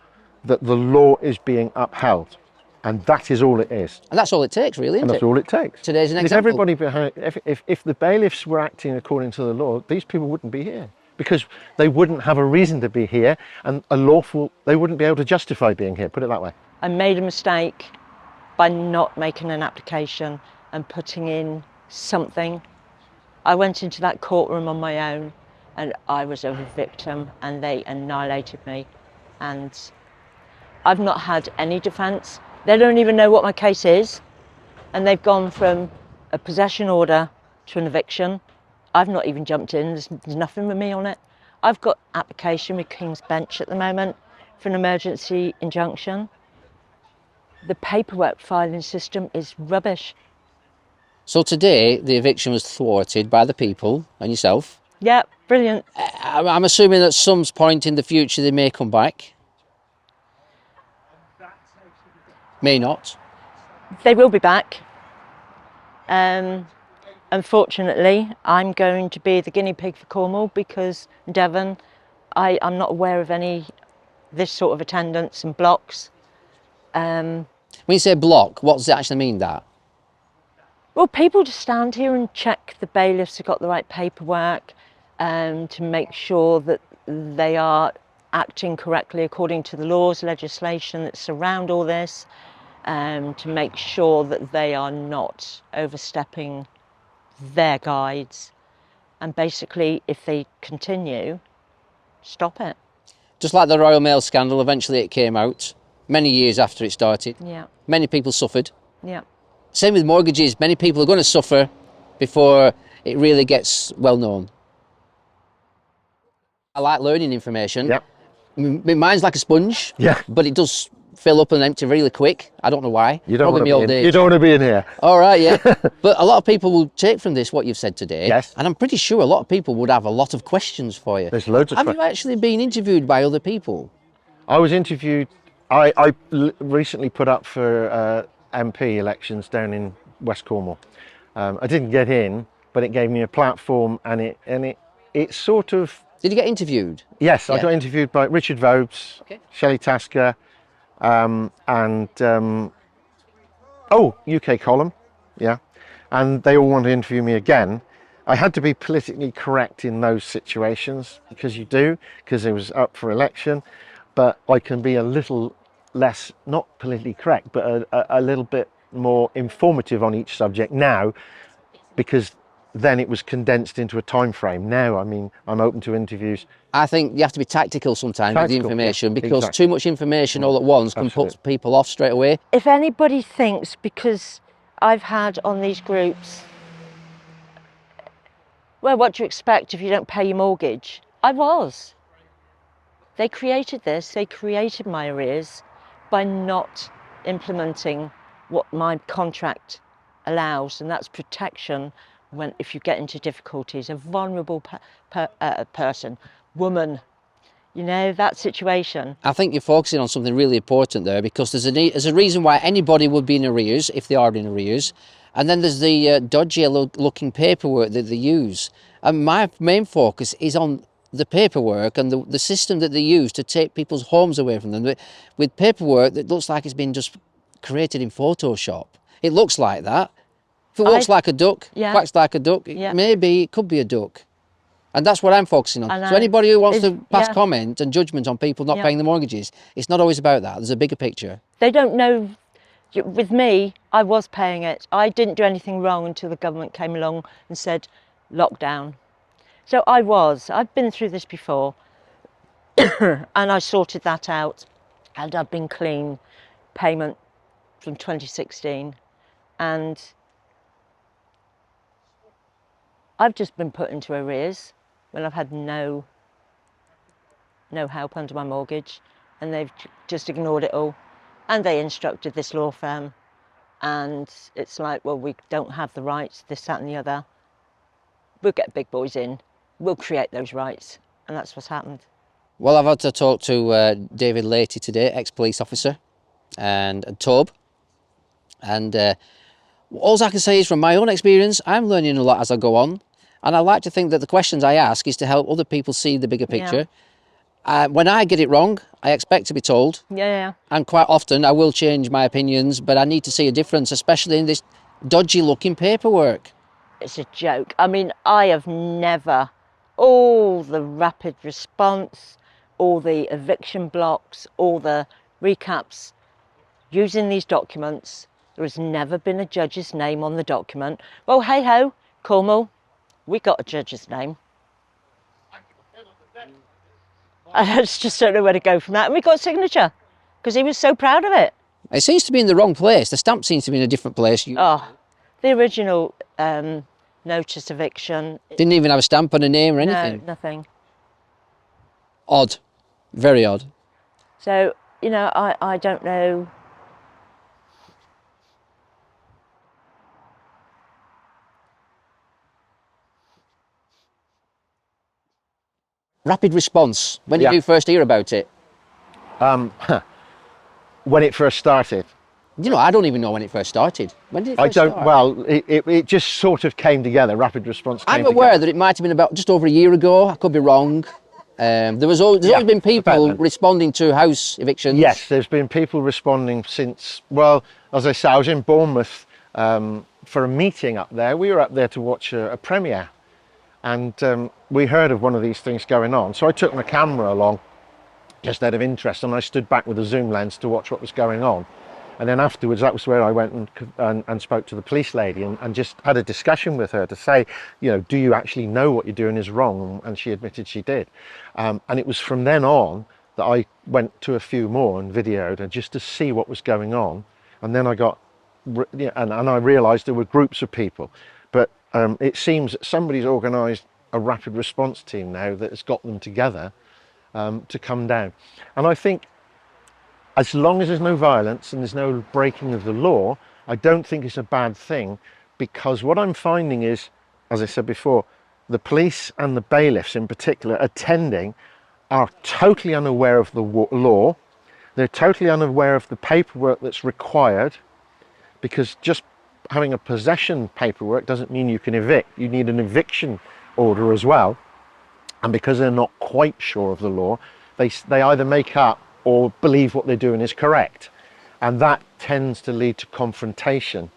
that the law is being upheld. And that is all it is. And that's all it takes, really, isn't And that's it? all it takes. Today's an If example. everybody behind, if the bailiffs were acting according to the law, these people wouldn't be here, because they wouldn't have a reason to be here, and they wouldn't be able to justify being here, put it that way. I made a mistake by not making an application and putting in something. I went into that courtroom on my own, and I was a victim, and they annihilated me. And I've not had any defence. They don't even know what my case is, and they've gone from a possession order to an eviction. I've not even jumped in. There's nothing with me on it. I've got application with King's Bench at the moment for an emergency injunction. The paperwork filing system is rubbish. So today, the eviction was thwarted by the people and yourself. Yeah, brilliant. I'm assuming at some point in the future they may come back. May not. They will be back. Unfortunately, I'm going to be the guinea pig for Cornwall, because Devon, I'm not aware of any this sort of attendance and blocks. When you say block, what does it actually mean, that? Well, people just stand here and check the bailiffs have got the right paperwork, to make sure that they are acting correctly according to the laws, legislation that surround all this, to make sure that they are not overstepping their guides. And basically, if they continue, stop it. Just like the Royal Mail scandal, eventually it came out, many years after it started. Yeah. Many people suffered. Yeah. Same with mortgages. Many people are going to suffer before it really gets well known. I like learning information. Yep. Mine's like a sponge. Yeah. But it does fill up and empty really quick. I don't know why. You don't Probably want my to old be in, age. you don't want to be in here. All right, yeah. But a lot of people will take from this what you've said today. Yes. And I'm pretty sure a lot of people would have a lot of questions for you. There's loads of Have you actually been interviewed by other people? I was interviewed. I recently put up for MP elections down in West Cornwall. I didn't get in, but it gave me a platform, and it sort of. Did you get interviewed? Yes, Yeah. I got interviewed by Richard Vobes, Okay. Shelley Tasker, and UK Column, yeah, and they all wanted to interview me again. I had to be politically correct in those situations because it was up for election, but I can be a little less, not politically correct, but a little bit more informative on each subject now, because then it was condensed into a time frame. Now, I mean, I'm open to interviews. I think you have to be tactical sometimes with the information, because exactly. too much information all at once can put people off straight away. If anybody thinks, because I've had on these groups, well, what do you expect if you don't pay your mortgage? I was. They created this, they created my arrears by not implementing what my contract allows, and that's protection if you get into difficulties, a vulnerable person, woman, you know, that situation. I think you're focusing on something really important there, because there's a reason why anybody would be in arrears if they are in arrears, and then there's the dodgy looking paperwork that they use. And my main focus is on the paperwork and the system that they use to take people's homes away from them, with paperwork that looks like it's been just created in Photoshop. It looks like that. If it looks like a duck, quacks like a duck, maybe it could be a duck. And that's what I'm focusing on. So anybody who wants to pass comment and judgment on people not paying the mortgages, it's not always about that. There's a bigger picture. They don't know. With me, I was paying it. I didn't do anything wrong until the government came along and said, lockdown. So I've been through this before, and I sorted that out, and I've been clean payment from 2016, and I've just been put into arrears when I've had no help under my mortgage, and they've just ignored it all. And they instructed this law firm, and it's like, well, we don't have the rights, this, that and the other. We'll get big boys in, we'll create those rights, and that's what's happened. Well, I've had to talk to David Leahy today, ex-police officer, and Tobe, and all I can say is, from my own experience, I'm learning a lot as I go on, and I like to think that the questions I ask is to help other people see the bigger picture. When I get it wrong, I expect to be told. Yeah. And quite often I will change my opinions, but I need to see a difference, especially in this dodgy looking paperwork. It's a joke. I mean, I have never, all the rapid response, all the eviction blocks, all the recaps, using these documents, there has never been a judge's name on the document. Well, hey ho, Cornwall, we got a judge's name. I just don't know where to go from that. And we got a signature, because he was so proud of it. It seems to be in the wrong place. The stamp seems to be in a different place. Oh, the original notice eviction. Didn't even have a stamp and a name or anything. No, nothing. Odd. Very odd. So, you know, I don't know. Rapid response. When did you first hear about it? When it first started. You know, I don't even know when it first started. When did it first start? Well, it just sort of came together. Rapid response came I'm aware that it might have been about just over a year ago. I could be wrong. There's always been people responding to house evictions. Yes, there's been people responding since, well, as I say, I was in Bournemouth for a meeting up there. We were up there to watch a premiere, and we heard of one of these things going on. So I took my camera along just out of interest, and I stood back with a zoom lens to watch what was going on. And then afterwards, that was where I went and spoke to the police lady and just had a discussion with her to say, you know, do you actually know what you're doing is wrong? And she admitted she did. And it was from then on that I went to a few more and videoed, and just to see what was going on. And then I got, and I realised there were groups of people. But it seems that somebody's organised a rapid response team now that has got them together to come down. And I think as long as there's no violence and there's no breaking of the law, I don't think it's a bad thing, because what I'm finding is, as I said before, the police and the bailiffs in particular attending are totally unaware of the law. They're totally unaware of the paperwork that's required, because just having a possession paperwork doesn't mean you can evict. You need an eviction order as well. And because they're not quite sure of the law, they either make up or believe what they're doing is correct. And that tends to lead to confrontation.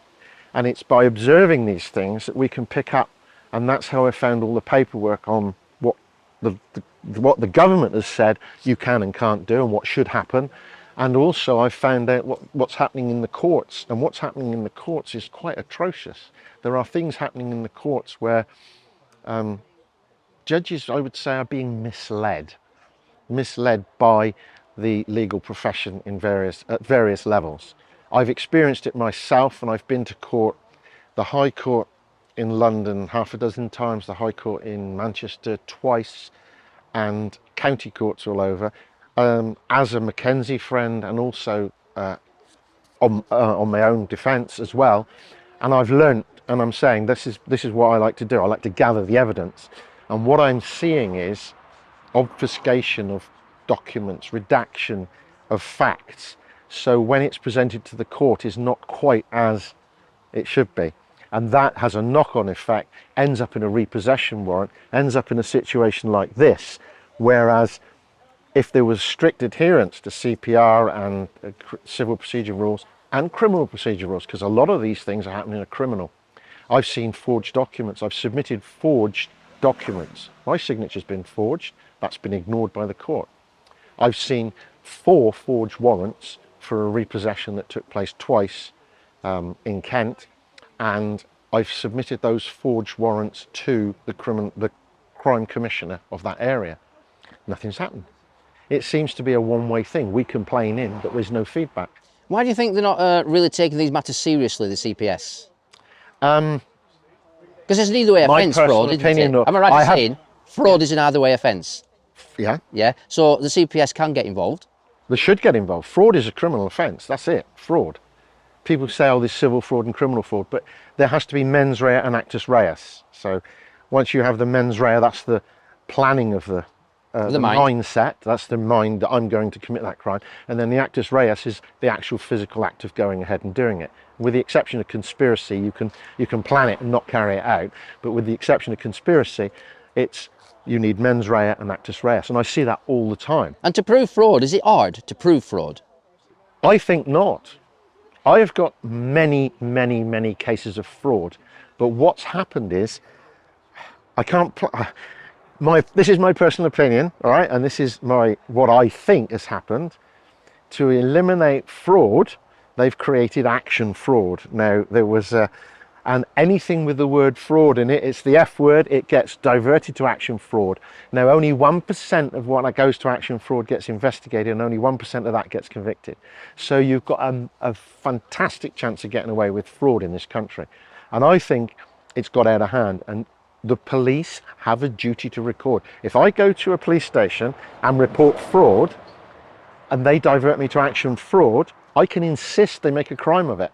And it's by observing these things that we can pick up. And that's how I found all the paperwork on what the government has said you can and can't do and what should happen. And also I found out what's happening in the courts. And what's happening in the courts is quite atrocious. There are things happening in the courts where judges, I would say, are being misled by the legal profession at various levels. I've experienced it myself, and I've been to court, the High Court in London half a dozen times, the High Court in Manchester twice, and county courts all over, as a Mackenzie friend, and also on my own defence as well. And I've learnt, and I'm saying this is what I like to do. I like to gather the evidence, and what I'm seeing is obfuscation of documents, redaction of facts, so when it's presented to the court is not quite as it should be. And that has a knock-on effect, ends up in a repossession warrant, ends up in a situation like this, whereas if there was strict adherence to CPR and civil procedure rules and criminal procedure rules, because a lot of these things are happening in a criminal. I've seen forged documents. I've submitted forged documents. My signature's been forged. That's been ignored by the court. I've seen 4 forged warrants for a repossession that took place twice in Kent, and I've submitted those forged warrants to the crime commissioner of that area. Nothing's happened. It seems to be a one-way thing. We complain in, but there's no feedback. Why do you think they're not really taking these matters seriously, the CPS? Because it's an either way offence, fraud, isn't it? Am I right in saying fraud is an either way offence? Yeah. Yeah, so the CPS can get involved. They should get involved. Fraud is a criminal offence, that's it, fraud. People say, oh, there's civil fraud and criminal fraud, but there has to be mens rea and actus reus. So once you have the mens rea, that's the planning of the mindset, that's the mind that I'm going to commit that crime. And then the actus reus is the actual physical act of going ahead and doing it. With the exception of conspiracy, you can plan it and not carry it out. But with the exception of conspiracy, you need mens rea and actus reus. And I see that all the time. And to prove fraud, is it hard to prove fraud? I think not. I have got many, many, many cases of fraud. But what's happened is, this is my personal opinion, all right? And this is what I think has happened. To eliminate fraud, they've created action fraud. Now, there was and anything with the word fraud in it, it's the F word, it gets diverted to action fraud. Now, only 1% of what goes to action fraud gets investigated, and only 1% of that gets convicted. So you've got a fantastic chance of getting away with fraud in this country. And I think it's got out of hand, and the police have a duty to record. If I go to a police station and report fraud, and they divert me to action fraud, I can insist they make a crime of it.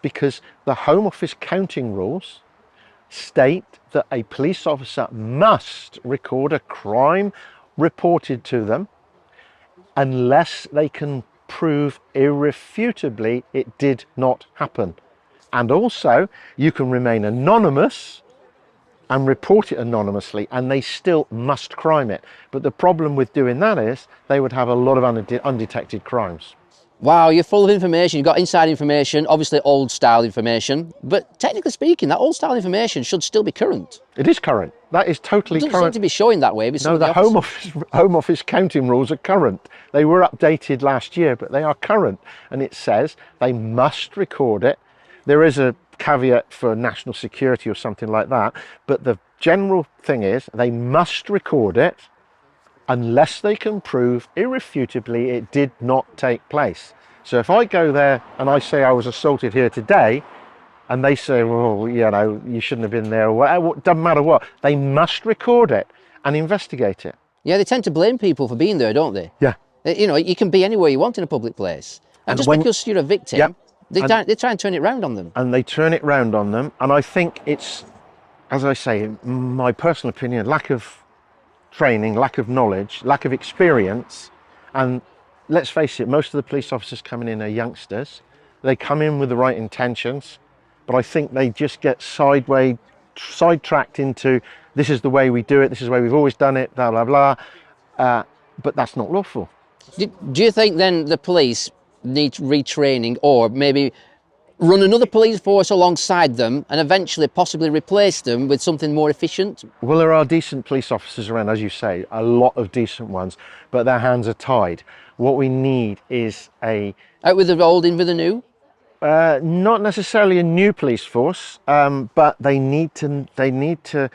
Because the Home Office counting rules state that a police officer must record a crime reported to them unless they can prove irrefutably it did not happen. And also, you can remain anonymous and report it anonymously, and they still must crime it. But the problem with doing that is they would have a lot of undetected crimes. Wow, you're full of information. You've got inside information, obviously old style information, but technically speaking, that old style information should still be current. It is current. That is totally current. It doesn't seem to be showing that way. No, the Home Office counting rules are current. They were updated last year, but they are current. And it says they must record it. There is a caveat for national security or something like that, but the general thing is they must record it unless they can prove irrefutably it did not take place. So if I go there and I say I was assaulted here today, and they say, well, you know, you shouldn't have been there, or whatever, it doesn't matter what, they must record it and investigate it. Yeah, they tend to blame people for being there, don't they? Yeah. You know, you can be anywhere you want in a public place. And just because you're a victim, Yep. they try and turn it round on them. And they turn it round on them. And I think it's, as I say, my personal opinion, lack of training, lack of knowledge, lack of experience. And let's face it, most of the police officers coming in are youngsters. They come in with the right intentions, but I think they just get sidetracked into, this is the way we do it, this is the way we've always done it, blah, blah, blah. But that's not lawful. Do you think then the police need retraining, or maybe run another police force alongside them and eventually possibly replace them with something more efficient? Well, there are decent police officers around, as you say, a lot of decent ones, but their hands are tied. What we need is out with the old, in with the new? Not necessarily a new police force, but they need to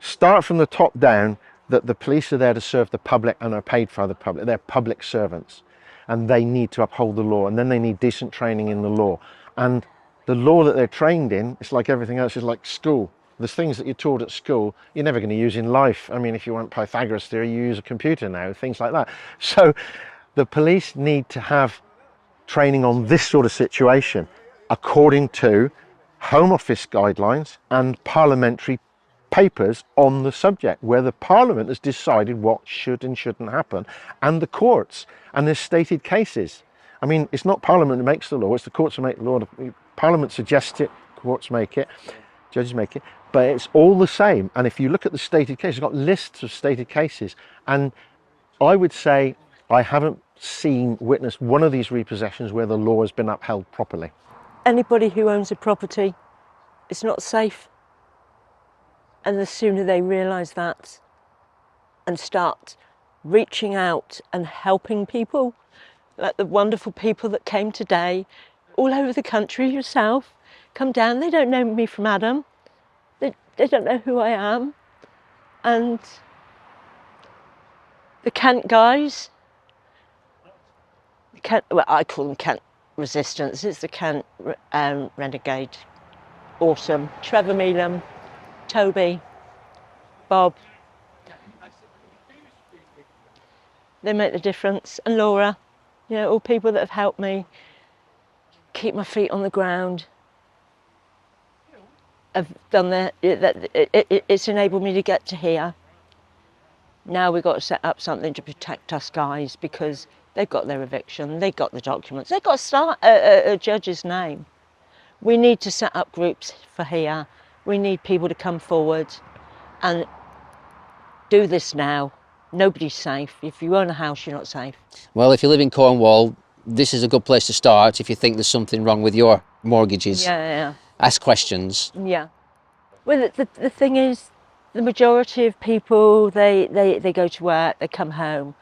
start from the top down, that the police are there to serve the public and are paid for the public. They're public servants, and they need to uphold the law, and then they need decent training in the law. And the law that they're trained in, it's like everything else, is like school. There's things that you're taught at school you're never going to use in life. I mean, if you want Pythagoras theory, you use a computer now, things like that. So the police need to have training on this sort of situation according to Home Office guidelines and parliamentary papers on the subject, where the Parliament has decided what should and shouldn't happen, and the courts, and there's stated cases. I mean, it's not Parliament that makes the law, it's the courts that make the law. Parliament suggests it, courts make it, judges make it, but it's all the same. And if you look at the stated cases, you've got lists of stated cases, and I would say I haven't witnessed one of these repossessions where the law has been upheld properly. Anybody who owns a property, it's not safe. And the sooner they realise that and start reaching out and helping people, like the wonderful people that came today, all over the country, yourself, come down. They don't know me from Adam. They don't know who I am. And the Kent guys, well, I call them Kent Resistance. It's the Kent Renegade. Awesome. Trevor Meelam, Toby, Bob. They make the difference. And Laura, you know, all people that have helped me keep my feet on the ground, have done it's enabled me to get to here. Now we've got to set up something to protect us guys, because they've got their eviction, they've got the documents, they've got to start a judge's name. We need to set up groups for here. We need people to come forward and do this now. Nobody's safe. If you own a house, you're not safe. Well, if you live in Cornwall, this is a good place to start if you think there's something wrong with your mortgages. Yeah. Ask questions. Yeah. Well, the thing is, the majority of people, they go to work, they come home.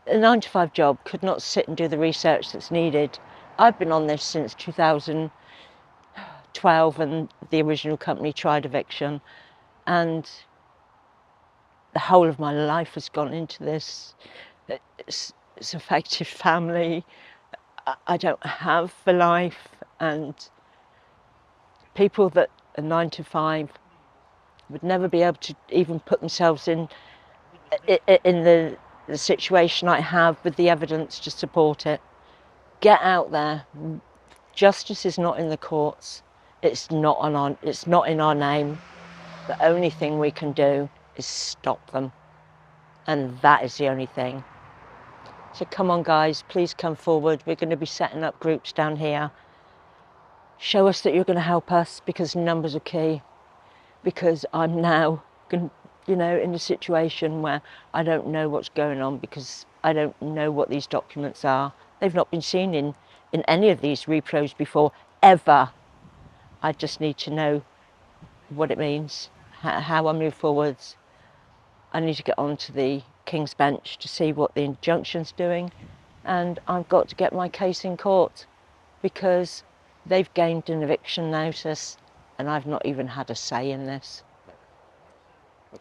A 9-to-5 job could not sit and do the research that's needed. I've been on this since 2012, and the original company tried eviction, and the whole of my life has gone into this. It's affected family. I don't have a life, and people that are 9-to-5 would never be able to even put themselves in the situation I have with the evidence to support it. Get out there. Justice is not in the courts. It's not in our name. The only thing we can do is stop them, and that is the only thing. So come on guys, please come forward. We're going to be setting up groups down here. Show us that you're going to help us, because numbers are key. Because I'm now, in a situation where I don't know what's going on, because I don't know what these documents are. They've not been seen in any of these repros before, ever. I just need to know what it means, how I move forwards. I need to get onto the King's Bench to see what the injunction's doing, and I've got to get my case in court, because they've gained an eviction notice and I've not even had a say in this.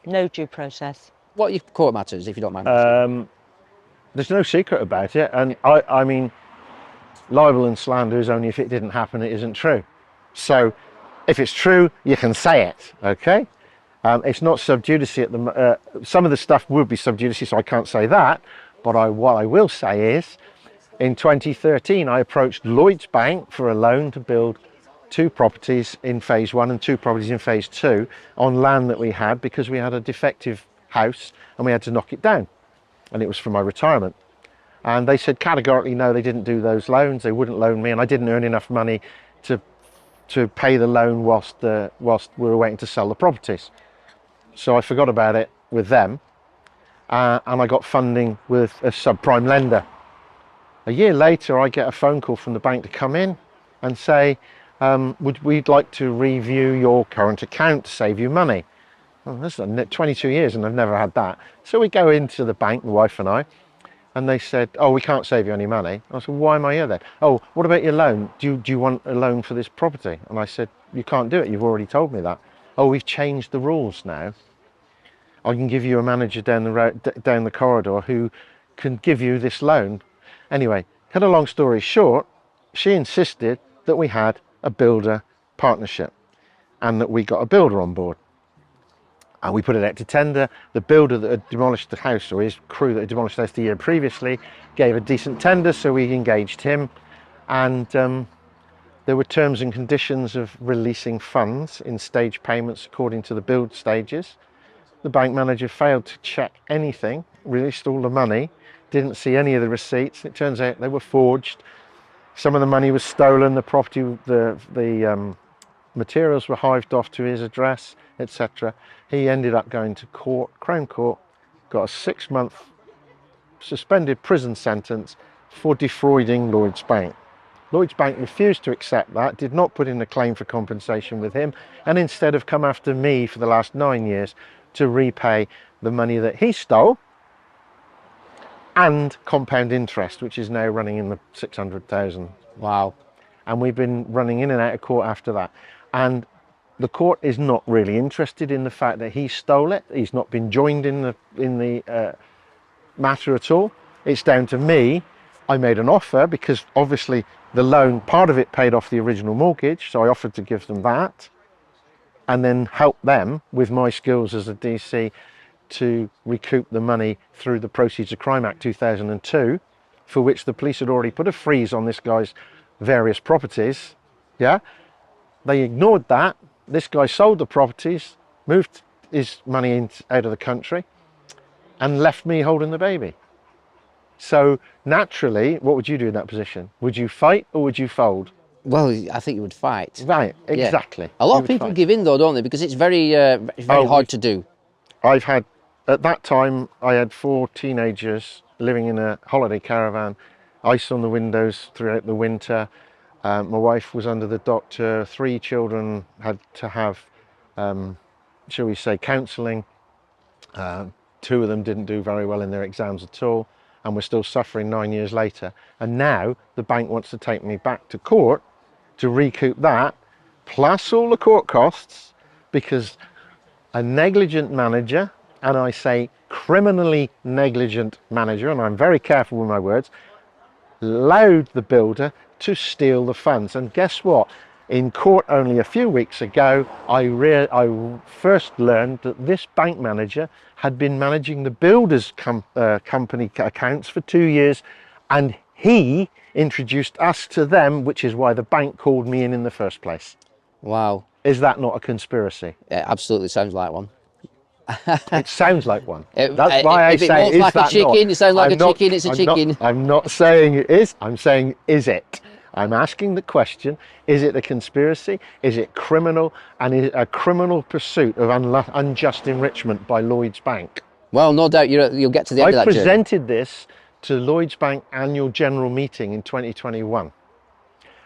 No due process. What are your court matters, if you don't mind? There's no secret about it, and I mean, libel and slander is only if it didn't happen, it isn't true. So if it's true, you can say it, okay? It's not sub judice at the some of the stuff would be sub judice, so I can't say that, But what I will say is, in 2013, I approached Lloyds Bank for a loan to build 2 properties in phase 1 and 2 properties in phase 2 on land that we had, because we had a defective house and we had to knock it down, and it was for my retirement. And they said categorically no, they didn't do those loans, they wouldn't loan me, and I didn't earn enough money to pay the loan whilst we were waiting to sell the properties. So I forgot about it with them, and I got funding with a subprime lender. A year later, I get a phone call from the bank to come in and say, we'd like to review your current account to save you money. Well, this is 22 years and I've never had that. So we go into the bank, my wife and I, and they said, oh, we can't save you any money. I said, why am I here then? Oh, what about your loan? Do you want a loan for this property? And I said, you can't do it, you've already told me that. Oh, we've changed the rules now. I can give you a manager down the corridor who can give you this loan. Anyway, cut a long story short, she insisted that we had a builder partnership and that we got a builder on board. And we put it out to tender. The builder that had demolished the house, or his crew that had demolished the house the year previously, gave a decent tender, so we engaged him. And there were terms and conditions of releasing funds in stage payments according to the build stages. The bank manager failed to check anything, released all the money, didn't see any of the receipts. It turns out they were forged. Some of the money was stolen, the property, the materials were hived off to his address, etc. He ended up going to court, Crown Court, got a 6-month suspended prison sentence for defrauding Lloyds Bank. Lloyds Bank refused to accept that, did not put in a claim for compensation with him, and instead have come after me for the last 9 years to repay the money that he stole, and compound interest, which is now running in the 600,000. Wow. And we've been running in and out of court after that. And the court is not really interested in the fact that he stole it. He's not been joined in the matter at all. It's down to me. I made an offer because obviously the loan, part of it paid off the original mortgage, so I offered to give them that and then help them with my skills as a DC to recoup the money through the Proceeds of Crime Act 2002, for which the police had already put a freeze on this guy's various properties. Yeah, they ignored that. This guy sold the properties, moved his money out of the country, and left me holding the baby. So naturally, what would you do in that position? Would you fight or would you fold? Well, I think you would fight. Right, exactly. Yeah. A lot of people give in though, don't they? Because it's very hard to do. I've had, at that time, I had 4 teenagers living in a holiday caravan, ice on the windows throughout the winter. My wife was under the doctor. 3 children had to have, shall we say, counselling. 2 of them didn't do very well in their exams at all, and we're still suffering 9 years later. And now the bank wants to take me back to court to recoup that, plus all the court costs, because a negligent manager, and I say criminally negligent manager, and I'm very careful with my words, allowed the builder to steal the funds. And guess what? In court only a few weeks ago, I first learned that this bank manager had been managing the builder's company accounts for 2 years, and he introduced us to them, which is why the bank called me in the first place. Wow. Is that not a conspiracy? It absolutely sounds like one. It sounds like one. That's why I say, is like a chicken, it sounds like a chicken, it's a chicken. I'm not saying it is, I'm saying, is it? I'm asking the question, is it a conspiracy? Is it criminal? And is it a criminal pursuit of unjust enrichment by Lloyds Bank? Well, no doubt you'll get to the end of that journey. I presented this to Lloyds Bank annual general meeting in 2021,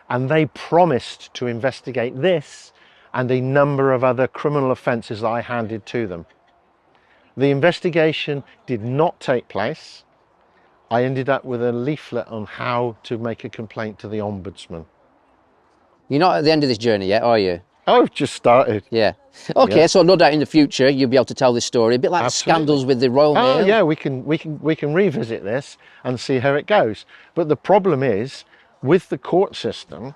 and they promised to investigate this and a number of other criminal offences that I handed to them. The investigation did not take place. I ended up with a leaflet on how to make a complaint to the Ombudsman. You're not at the end of this journey yet, are you? I've just started. Yeah. Okay, yeah. So no doubt in the future you'll be able to tell this story, a bit like Absolutely. The scandals with the Royal Mail. Oh yeah, we can revisit this and see how it goes. But the problem is, with the court system,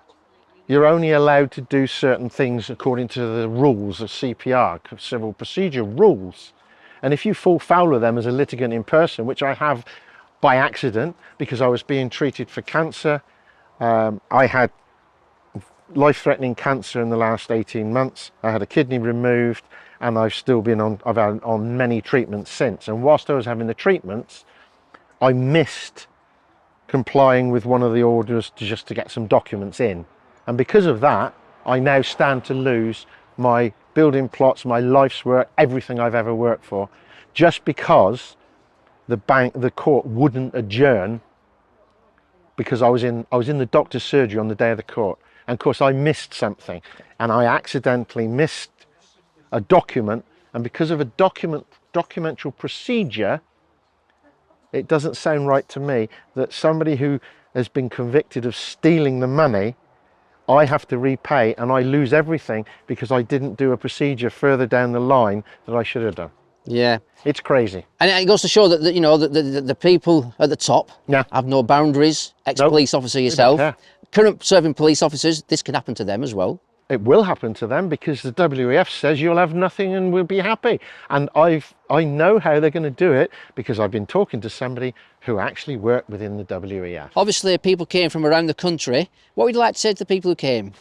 you're only allowed to do certain things according to the rules of CPR, Civil Procedure rules. And if you fall foul of them as a litigant in person, which I have by accident because I was being treated for cancer. I had life-threatening cancer in the last 18 months. I had a kidney removed, and I've been on many treatments since. And whilst I was having the treatments, I missed complying with one of the orders just to get some documents in. And because of that, I now stand to lose my building plots, my life's work, everything I've ever worked for, just because the court wouldn't adjourn because I was in the doctor's surgery on the day of the court. And of course I missed something, and I accidentally missed a document, and because of a documentary procedure, it doesn't sound right to me that somebody who has been convicted of stealing the money, I have to repay, and I lose everything because I didn't do a procedure further down the line that I should have done. Yeah. It's crazy. And it goes to show that you know, the people at the top have no boundaries. Ex-police officer yourself, current serving police officers, this can happen to them as well. It will happen to them because the WEF says you'll have nothing and we'll be happy. And I know how they're going to do it because I've been talking to somebody who actually worked within the WEF. Obviously, people came from around the country. What would you like to say to the people who came?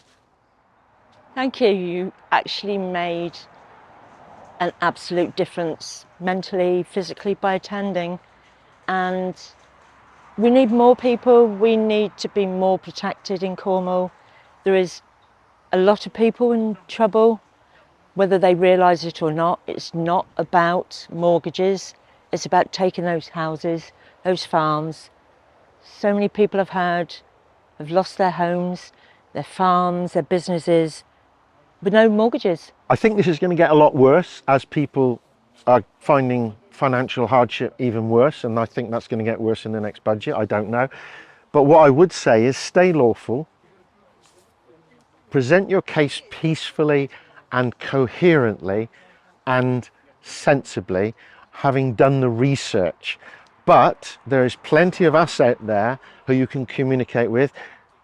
Thank you. You actually made an absolute difference mentally, physically by attending. And we need more people. We need to be more protected in Cornwall. There is a lot of people in trouble, whether they realise it or not. It's not about mortgages. It's about taking those houses, those farms. So many people have lost their homes, their farms, their businesses, with no mortgages. I think this is going to get a lot worse as people are finding financial hardship even worse, and I think that's going to get worse in the next budget. I don't know. But what I would say is stay lawful, present your case peacefully and coherently and sensibly, having done the research. But there is plenty of us out there who you can communicate with.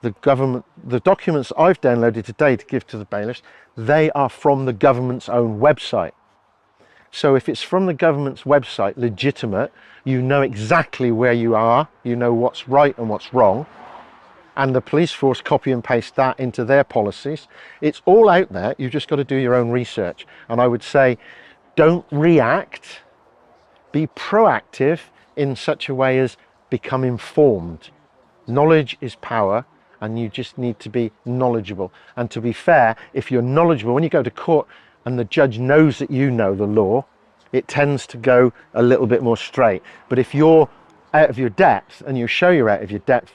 The government, the documents I've downloaded today to give to the bailiffs, they are from the government's own website. So if it's from the government's website, legitimate, you know exactly where you are, you know what's right and what's wrong, and the police force copy and paste that into their policies. It's all out there, you've just got to do your own research. And I would say, don't react, be proactive in such a way as become informed. Knowledge is power, and you just need to be knowledgeable. And to be fair, if you're knowledgeable, when you go to court and the judge knows that you know the law, it tends to go a little bit more straight. But if you're out of your depth, and you show you're out of your depth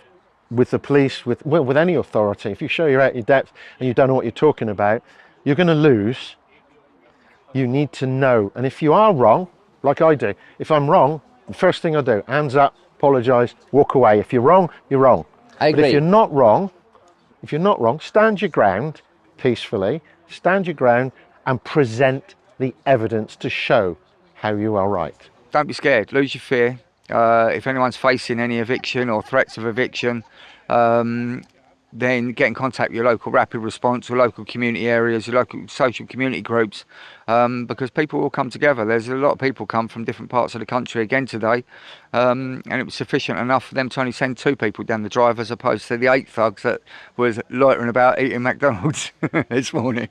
with the police, with any authority, if you show you're out of your depth and you don't know what you're talking about, you're going to lose. You need to know. And if you are wrong, like I do, if I'm wrong, the first thing I do, hands up, apologise, walk away. If you're wrong, you're wrong. I agree. But if you're not wrong, stand your ground peacefully, stand your ground and present the evidence to show how you are right. Don't be scared, lose your fear. If anyone's facing any eviction or threats of eviction, then get in contact with your local rapid response or local community areas, your local social community groups, because people will come together. There's a lot of people come from different parts of the country again today, and it was sufficient enough for them to only send 2 people down the drive as opposed to the 8 thugs that was loitering about eating McDonald's this morning.